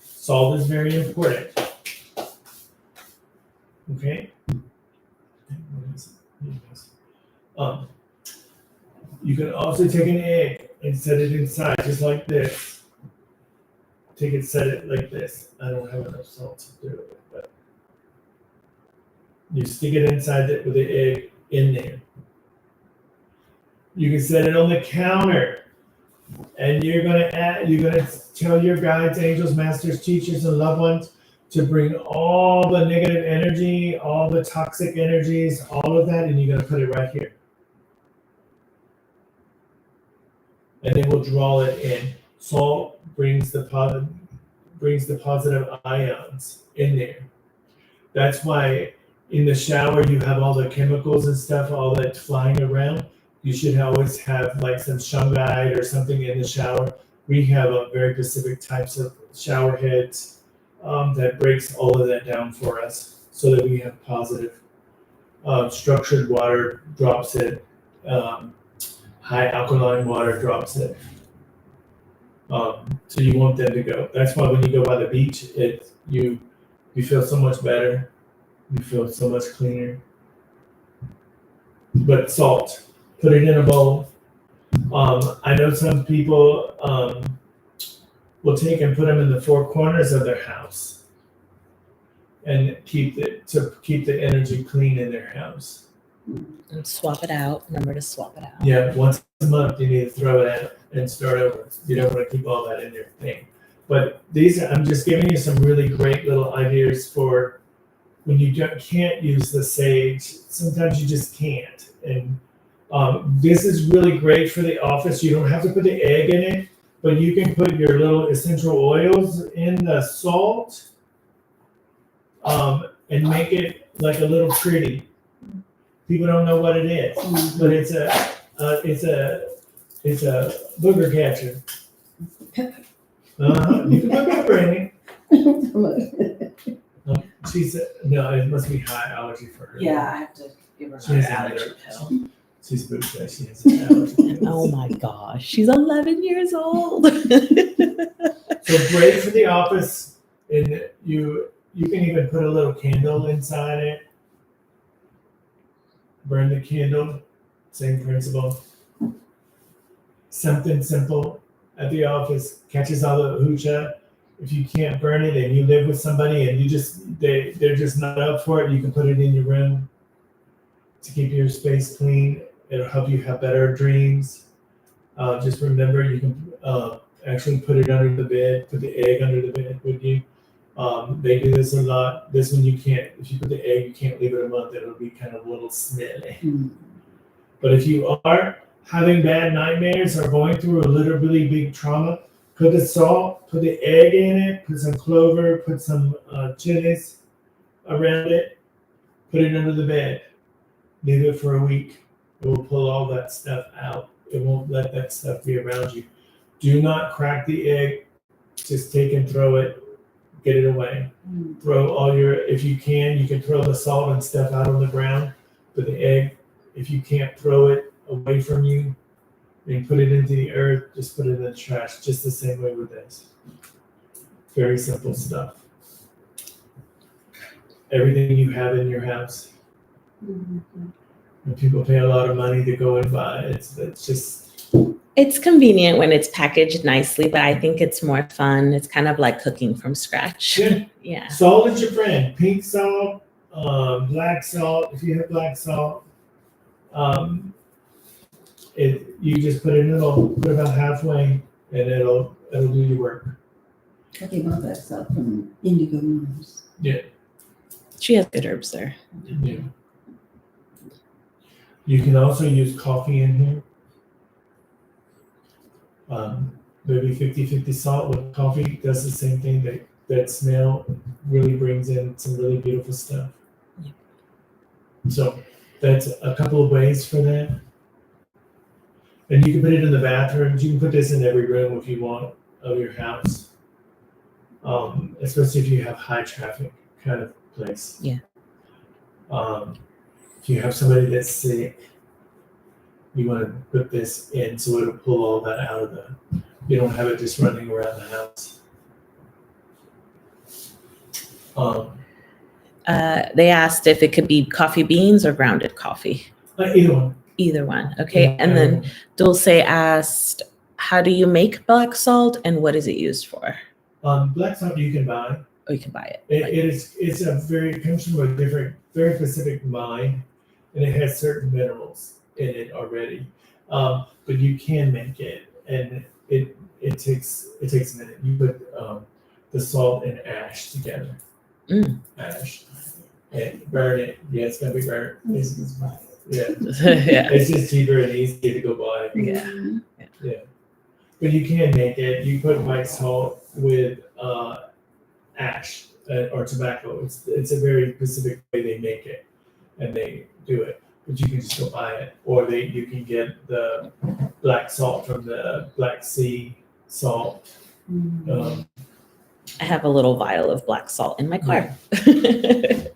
Salt is very important. Okay? You can also take an egg and set it inside, just like this. Set it like this. I don't have enough salt to do it, but you stick it inside with the egg in there. You can set it on the counter, and you're gonna tell your guides, angels, masters, teachers, and loved ones to bring all the negative energy, all the toxic energies, all of that, and you're gonna put it right here. And then we'll draw it in. Salt brings the positive ions in there. That's why in the shower you have all the chemicals and stuff, all that flying around. You should always have like some shungite or something in the shower. We have a very specific types of shower heads that breaks all of that down for us, so that we have positive. Structured water drops it. High alkaline water drops it. So you want them to go. That's why when you go by the beach, you feel so much better. You feel so much cleaner. But salt, put it in a bowl. I know some people will take and put them in the four corners of their house, and keep the energy clean in their house. And swap it out. Remember to swap it out. Yeah, once a month you need to throw it out and start over. You don't want to keep all that in your thing. But I'm just giving you some really great little ideas for when you can't use the sage. Sometimes you just can't. And this is really great for the office. You don't have to put the egg in it, but you can put your little essential oils in the salt and make it like a little pretty. People don't know what it is, but it's a booger catcher. You can put pepper in it. She said, no, it must be high allergy for her. Yeah, I have to give her She an has allergy an pill. She's booked that. She has an allergy. Oh my gosh. She's 11 years old. So great for the office, and you can even put a little candle inside it. Burn the candle Same principle. Something simple at the office catches all the hoocha. If you can't burn it and you live with somebody and they're just not up for it, you can put it in your room to keep your space clean. It'll help you have better dreams. Just remember, you can actually put it under the bed, put the egg under the bed with you. They do this a lot. This one you can't, if you put the egg, you can't leave it a month. It'll be kind of a little smelly. But if you are having bad nightmares or going through a really big trauma, put the salt, put the egg in it, put some clover, put some chilies around it, put it under the bed. Leave it for a week. It will pull all that stuff out. It won't let that stuff be around you. Do not crack the egg. Just take and throw it. Get it away. Throw all if you can throw the salt and stuff out on the ground. But the egg, if you can't throw it away from you and put it into the earth, just put it in the trash. Just the same way with this. Very simple stuff. Everything you have in your house. And people pay a lot of money to go and buy it. It's just. It's convenient when it's packaged nicely, but I think it's more fun. It's kind of like cooking from scratch. Yeah. Yeah. Salt is your friend. Pink salt, black salt. If you have black salt, you just put put about halfway, and it'll do your work. Talking about that stuff from Indigo Moms. Yeah. She has good herbs there. Yeah. You can also use coffee in here. Maybe 50-50 salt with coffee does the same thing. That smell really brings in some really beautiful stuff. Yeah. So that's a couple of ways for that. And you can put it in the bathrooms. You can put this in every room if you want of your house. Especially if you have high traffic kind of place. Yeah. If you have somebody that's sick, you want to put this in so it'll pull all that out of you don't have it just running around the house. They asked if it could be coffee beans or grounded coffee. Either one. Either one. Okay. Yeah, And then Dulce asked, how do you make black salt and what is it used for? Black salt you can buy. Oh, you can buy it. It comes from a very specific mine, and it has certain minerals in it already. But you can make it, and it takes a minute. You put the salt and ash together. Ash. And burn it. Yeah, it's gonna be burnt. Yeah. Yeah. It's just cheaper and easier to go buy. Yeah. But you can make it. You put white salt with ash or tobacco. It's a very specific way they make it, and they do it. But you can just go buy it, or you can get the black salt from the Black Sea salt. I have a little vial of black salt in my car. You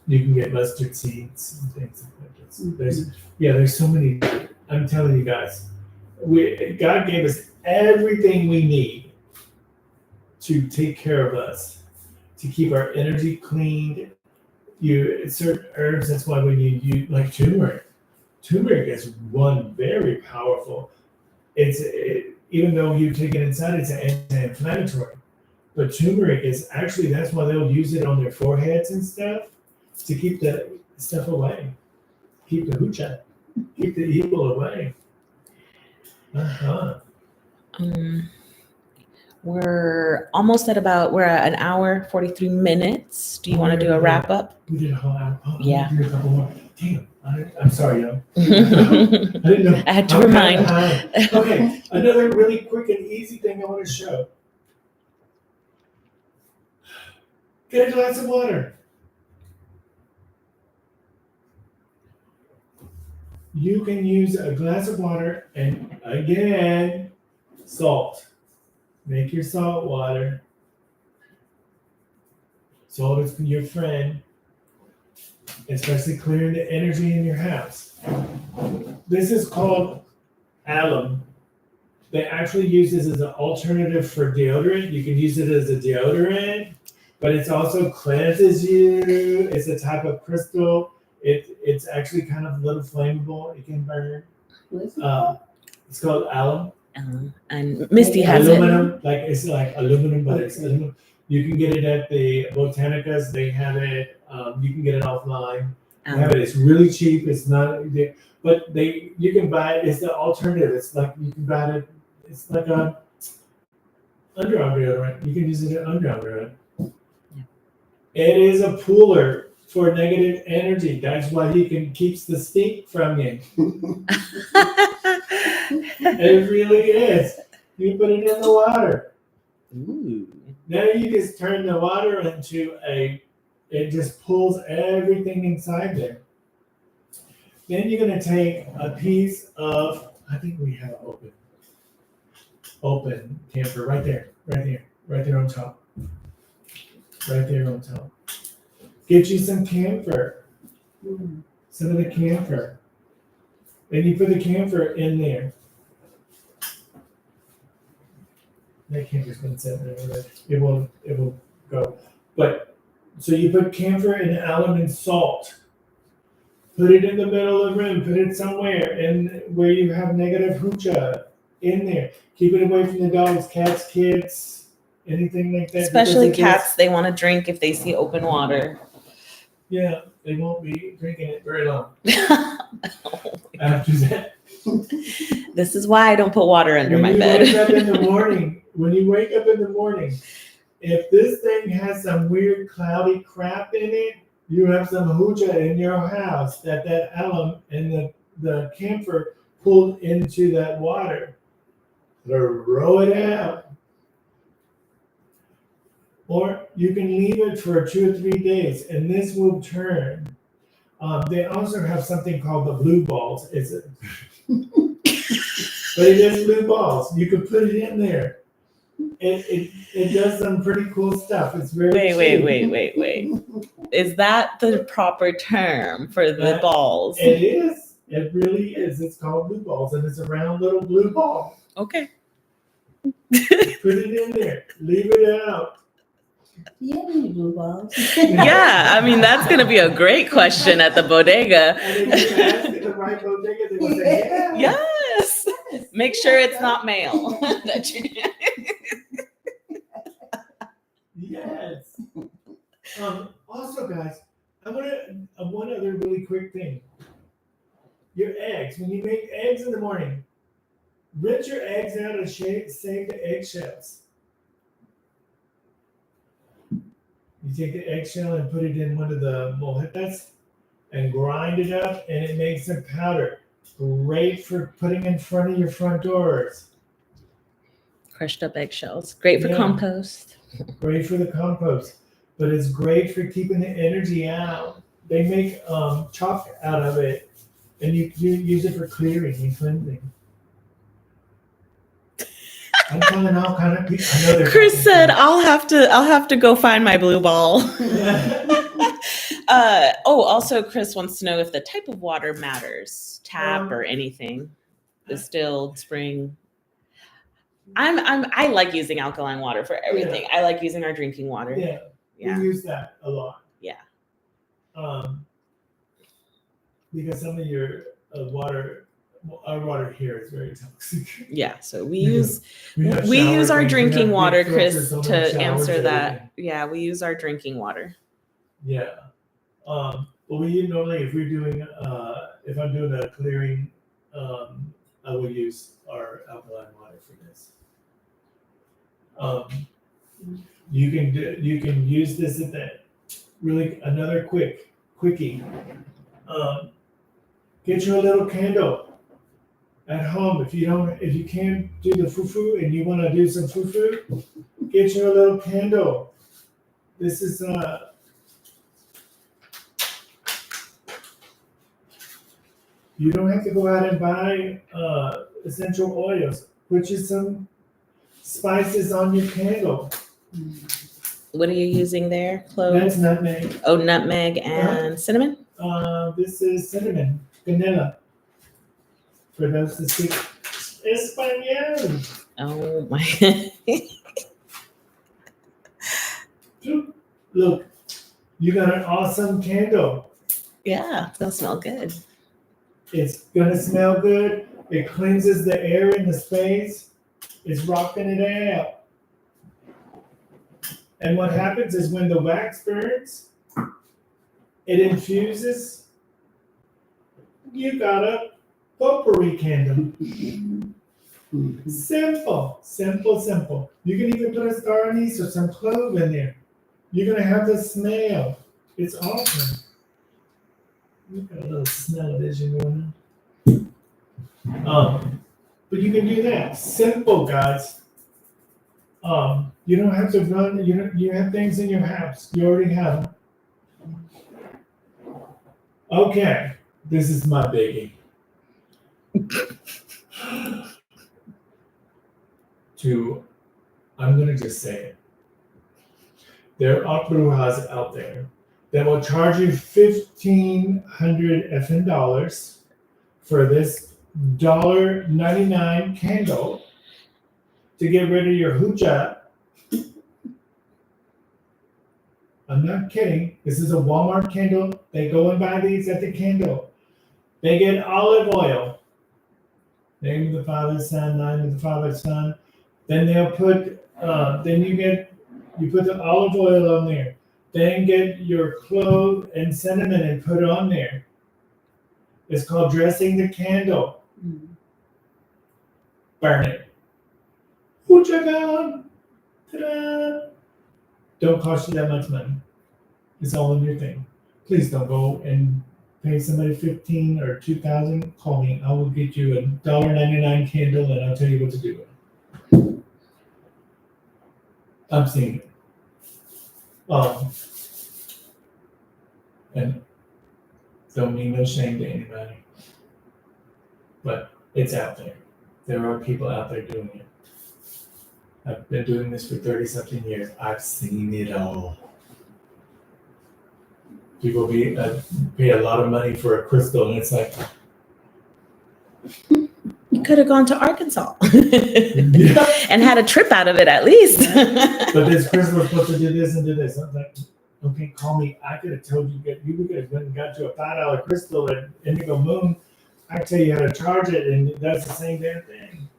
can get mustard seeds and things like that. There's so many. I'm telling you guys, God gave us everything we need to take care of us, to keep our energy cleaned. Certain herbs. That's why when you use like turmeric is one very powerful. Even though you take it inside, it's an anti-inflammatory. But turmeric is actually, that's why they'll use it on their foreheads and stuff to keep the stuff away, keep the hoocha, keep the evil away. We're almost we're at an hour, 43 minutes. Do you want to do a wrap up? We did a whole hour. Yeah. Do a couple more. Damn, I'm sorry, yo. I didn't know. I had to I'm remind. kinda behind. Okay, another really quick and easy thing I want to show. Get a glass of water. You can use a glass of water and again, salt. Make your salt water. Salt is your friend, especially clearing the energy in your house. This is called alum. They actually use this as an alternative for deodorant. You can use it as a deodorant, but it also cleanses you. It's a type of crystal. It's actually kind of a little flammable. It can burn. What's it It's called alum. And Misty has it. Aluminum, like it's like aluminum, but it's aluminum. You can get it at the Botanicas. They have it. You can get it offline. They have it. It's really cheap. It's not, but you can buy it. It's the alternative. It's like you can buy it. It's like a underarm deodorant. You can use it as underarm deodorant. Yeah. It is a pooler for negative energy. That's why he keeps the stink from you. It really is. You put it in the water. Ooh. Now you just turn the water into it just pulls everything inside there. Then you're gonna take a piece of, I think we have open camphor right there on top. Right there on top. Get you some camphor. Some of the camphor. Then you put the camphor in there. That camphor's gonna sit there. It will go. But so you put camphor and alum and salt. Put it in the middle of the room. Put it somewhere in where you have negative hoocha in there. Keep it away from the dogs, cats, kids, anything like that. Especially because it cats, they want to drink if they see open water. Yeah, they won't be drinking it very long Oh, after that. this is why I don't put water under my When bed. you wake up in the morning, if this thing has some weird cloudy crap in it, you have some hooja in your house that alum and the camphor pulled into that water. Throw it out. Or you can leave it for 2 or 3 days, and this will turn. They also have something called the blue balls. But it is blue balls. You can put it in there. It does some pretty cool stuff. It's very Wait. Is that the proper term for the balls? It is. It really is. It's called blue balls, and it's a round little blue ball. Okay. Put it in there. Leave it out. Do you have any blue balls? Yeah, I mean, that's going to be a great question at the bodega. And if you ask at the right bodega, they will say, yeah. Yes. Make sure it's not male. That you- Yes. Also, guys, I want one other really quick thing. Your eggs. When you make eggs in the morning, rinse your eggs out and save the eggshells. You take the eggshell and put it in one of the mojitas and grind it up, and it makes a powder. Great for putting in front of your front doors. Crushed up eggshells. Great for Yeah. compost. Great for the compost, but it's great for keeping the energy out. They make chalk out of it, and you use it for clearing and cleansing. I'm telling all kind of people. I know they're Chris said, "I'll have to go find my blue ball." Also, Chris wants to know if the type of water matters, tap or anything. Distilled, spring. I like using alkaline water for everything. I like using our drinking water. Yeah, we use that a lot. Yeah. Because some of your our water here is very toxic. Yeah, so we use have we shower use our things, we drinking have water, big Chris, filters on to the showers, answer that. everything. Yeah, we use our drinking water. Yeah. But we normally, if we're doing, if I'm doing a clearing, I will use our alkaline water for this. You can use this at that. Really, another quickie. Get you a little candle at home. If you can't do the fufu and you want to do some fufu, get you a little candle. This is you don't have to go out and buy essential oils. Put you some spices on your candle. What are you using there? That's Cloves? nutmeg. Oh, nutmeg and cinnamon? This is cinnamon, vanilla. For those that speak Espanol. Oh my. Look, you got an awesome candle. Yeah, it's gonna smell good. It's gonna smell good. It cleanses the air in the space. It's rocking it out. And what happens is when the wax burns, it infuses. You got a potpourri candle. Simple, simple, simple. You can even put a star anise or some clove in there. You're gonna have the smell. It's awesome. Look at a little smell-o-vision going on. But you can do that. Simple, guys. You don't have to run. You have things in your house. You already have them. Okay, this is my biggie. I'm gonna just say it. There are brujas out there that will charge you $1,500 effing dollars for this $1.99 candle to get rid of your hooja. I'm not kidding. This is a Walmart candle. They go and buy these at the candle. They get olive oil. Name of the Father, Son, name of the Father, Son. Then they'll put, you put the olive oil on there. Then get your clove and cinnamon and put it on there. It's called dressing the candle. Burn it. Hooja gone. Ta-da. Don't cost you that much money. It's all in your thing. Please don't go and pay somebody $15,000 or $2,000. Call me. I will get you a $1.99 candle and I'll tell you what to do with it. I'm seeing it. And don't mean no shame to anybody, but it's out there. There are people out there doing it. I've been doing this for 30-something years. I've seen it all. People pay a lot of money for a crystal, and it's like, You could have gone to Arkansas yeah. and had a trip out of it at least. But this crystal is supposed to do this and do this. I'm like, okay, call me. I could have told you, you could have went and got you a $5 crystal at Indigo Moon. I tell you how to charge it, and that's the same damn thing.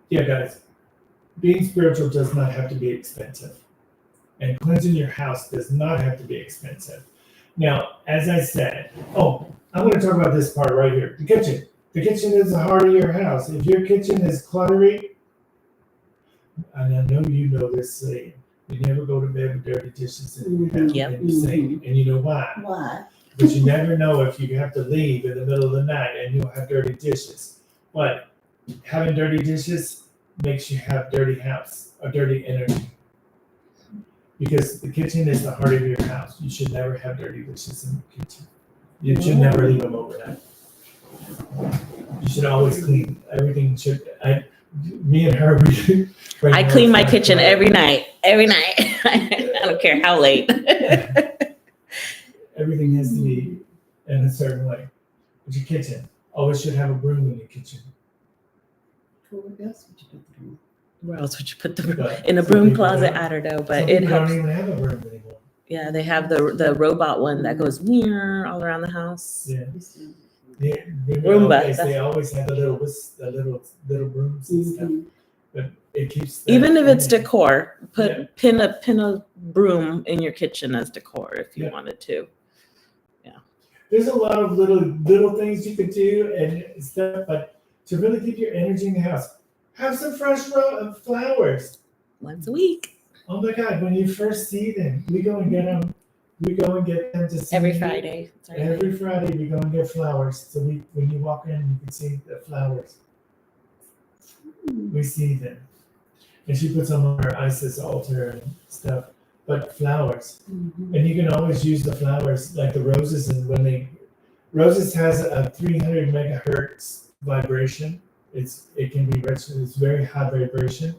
Yeah, guys, being spiritual does not have to be expensive. And cleansing your house does not have to be expensive. Now, as I said, I want to talk about this part right here. The kitchen. The kitchen is the heart of your house. If your kitchen is cluttery, and I know you know this saying, you never go to bed with dirty dishes in the sink. And you know why? Why? But you never know if you have to leave in the middle of the night and you'll have dirty dishes. But having dirty dishes makes you have dirty house or dirty energy. Because the kitchen is the heart of your house. You should never have dirty dishes in the kitchen. You should never leave them overnight. You should always clean. Everything should. Me and her, I clean my kitchen every night. Every night. I don't care how late. Everything has to be in a certain way. But your kitchen always should have a broom in your kitchen. Where else would you put the broom? But In a some broom people closet, don't. I don't know, Some but it people helps. don't even have a broom anymore. Yeah, they have the robot one that goes all around the house. Yeah. They Roomba. always have the little brooms and stuff. But it keeps the Even if it's energy. decor, Yeah. pin a broom in your kitchen as decor if you Yeah. wanted to. There's a lot of little things you could do and stuff, but to really keep your energy in the house, have some fresh flowers. Once a week. Oh my God! When you first see them, we go and get them. We go and get them to see Every you. Friday. It's our day. Every Friday we go and get flowers. So when you walk in, you can see the flowers. We see them, and she puts them on her Isis altar and stuff. But flowers. And you can always use the flowers like the roses, and roses has a 300 megahertz vibration. It can be rich. It's very high vibration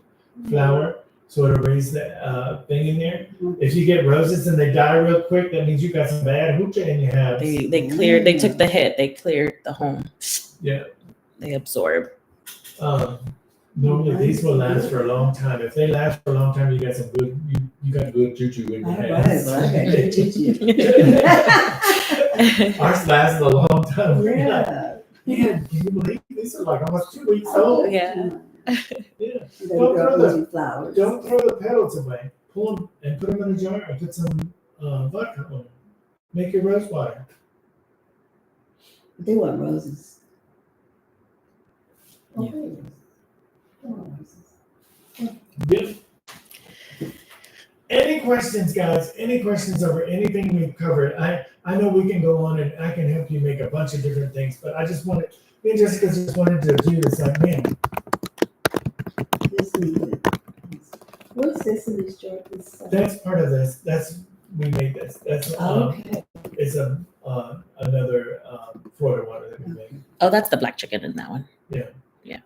flower, so it'll raise the thing in there. If you get roses and they die real quick, that means you got some bad hoochah in your house. They took the hit. They cleared the home. Yeah. They absorb. Normally these will last for a long time. If they last for a long time, you got some good, you got good juju in your All right, hands. well, I got good juju. Ours lasted a long time. Yeah. Man, can you believe these are like almost 2 weeks old? Yeah. Yeah. Don't Don't throw the flowers. don't throw the petals away. Pull them and put them in a jar and put some vodka on them. Make your rose water. They want roses. Oh, Yeah. there it is. They want roses. Yep. Any questions, guys? Any questions over anything we've covered? I know we can go on and I can help you make a bunch of different things, but I just wanted, me and Jessica just wanted to do this. Like, man, This needed. What's this in this jar? This, that's part of this. We made this. That's okay. it's another Florida water that we made. Oh, that's the black chicken in that one. Yeah. Yeah.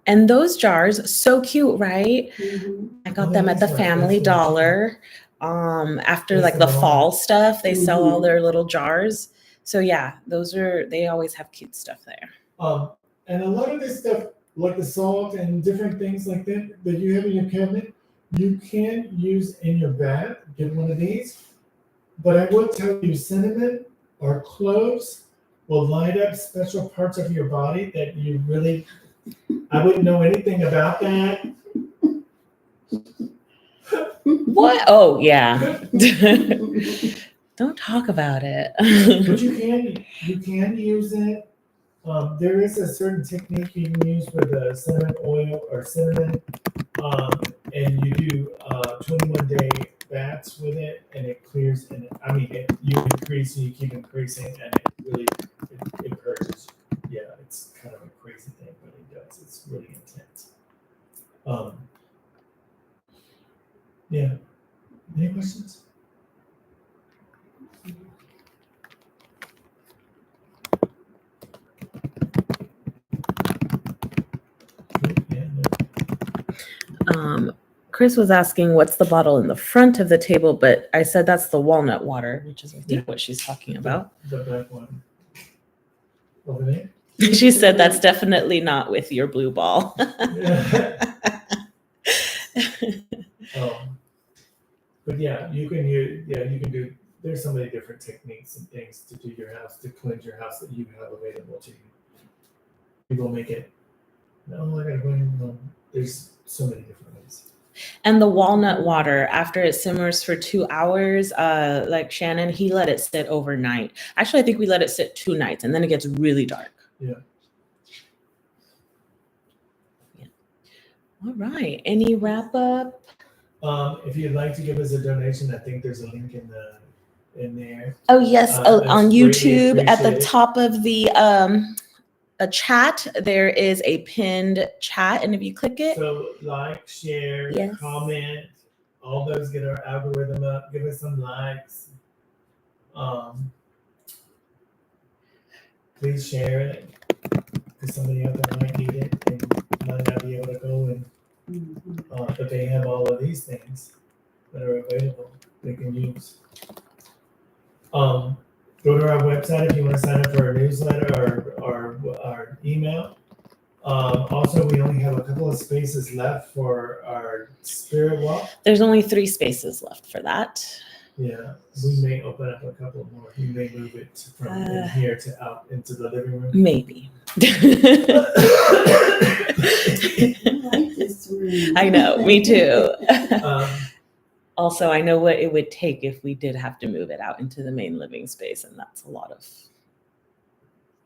And those jars, so cute, right? Mhm. I got them at the That's Family right. Dollar. After That's like the the fall stuff, they sell all Mhm. their little jars. So yeah, they always have cute stuff there. And a lot of this stuff, like the salt and different things like that you have in your cabinet, you can use in your bath. Get one of these. But I will tell you, cinnamon or cloves will light up special parts of your body that you really, I wouldn't know anything about that. What? Oh yeah. Don't talk about it. But you can use it. There is a certain technique you can use with a cinnamon oil or cinnamon, and you do 21-day baths with it, and it clears. And you increase and you keep increasing, and it really it purges. Yeah, it's kind of a crazy thing, but it does. It's really intense. Yeah. Any questions? Yeah, no. Chris was asking what's the bottle in the front of the table, but I said that's the walnut water, which is I think what she's talking about. The black one. Over there? She said that's definitely not with your blue ball. But yeah, you can do, there's so many different techniques and things to do your house, to cleanse your house that you have available to you. People make it, no, I gotta go in, there's so many different ways. And the walnut water, after it simmers for 2 hours, like Shannon, he let it sit overnight. Actually, I think we let it sit 2 nights, and then it gets really dark. Yeah. All right. Any wrap up? If you'd like to give us a donation, I think there's a link in there. Oh yes, That's on greatly YouTube at the appreciated. top of the a chat, there is a pinned chat, and if you click it, So like, share, Yes. comment, all those get our algorithm up. Give us some likes. Please share it because somebody out there might need it and might not be able to go and but they have all of these things that are available they can use. Go to our website if you want to sign up for our newsletter or our email. Also, we only have a couple of spaces left for our spirit walk. there's only 3 spaces left for that. Yeah, we may open up a couple more. We may move it from in here to out into the living room. Maybe. I like this room. I know, me too. Um, Also, I know what it would take if we did have to move it out into the main living space, and that's a lot of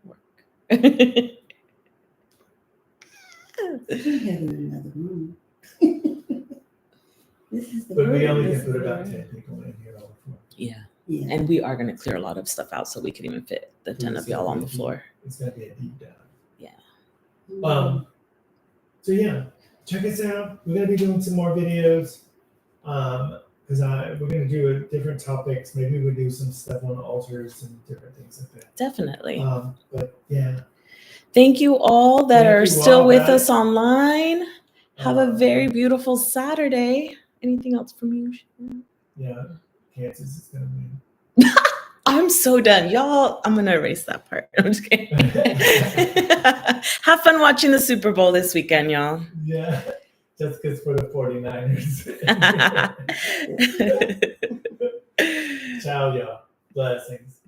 work. We have another room. This is the but we room. only This can put is about where- 10 people in here all the floor. Yeah. Yeah. And we are going to clear a lot of stuff out so we can even fit the 10 of y'all on the floor. It's gonna be a deep dive. Mm. So yeah, check us out. We're gonna be doing some more videos. Because we're gonna do different topics. Maybe we'll do some stuff on altars and different things like that. Definitely. But yeah. Thank you all that Thank are you still all, with guys. us online. Have a Um, very beautiful Saturday. Anything else from you? Sharon? Yeah, Kansas is gonna win. I'm I'm so done. Y'all, I'm going to erase that part. I'm just kidding. Have fun watching the Super Bowl this weekend, y'all. Yeah, just because for the 49ers. Ciao, y'all. Blessings.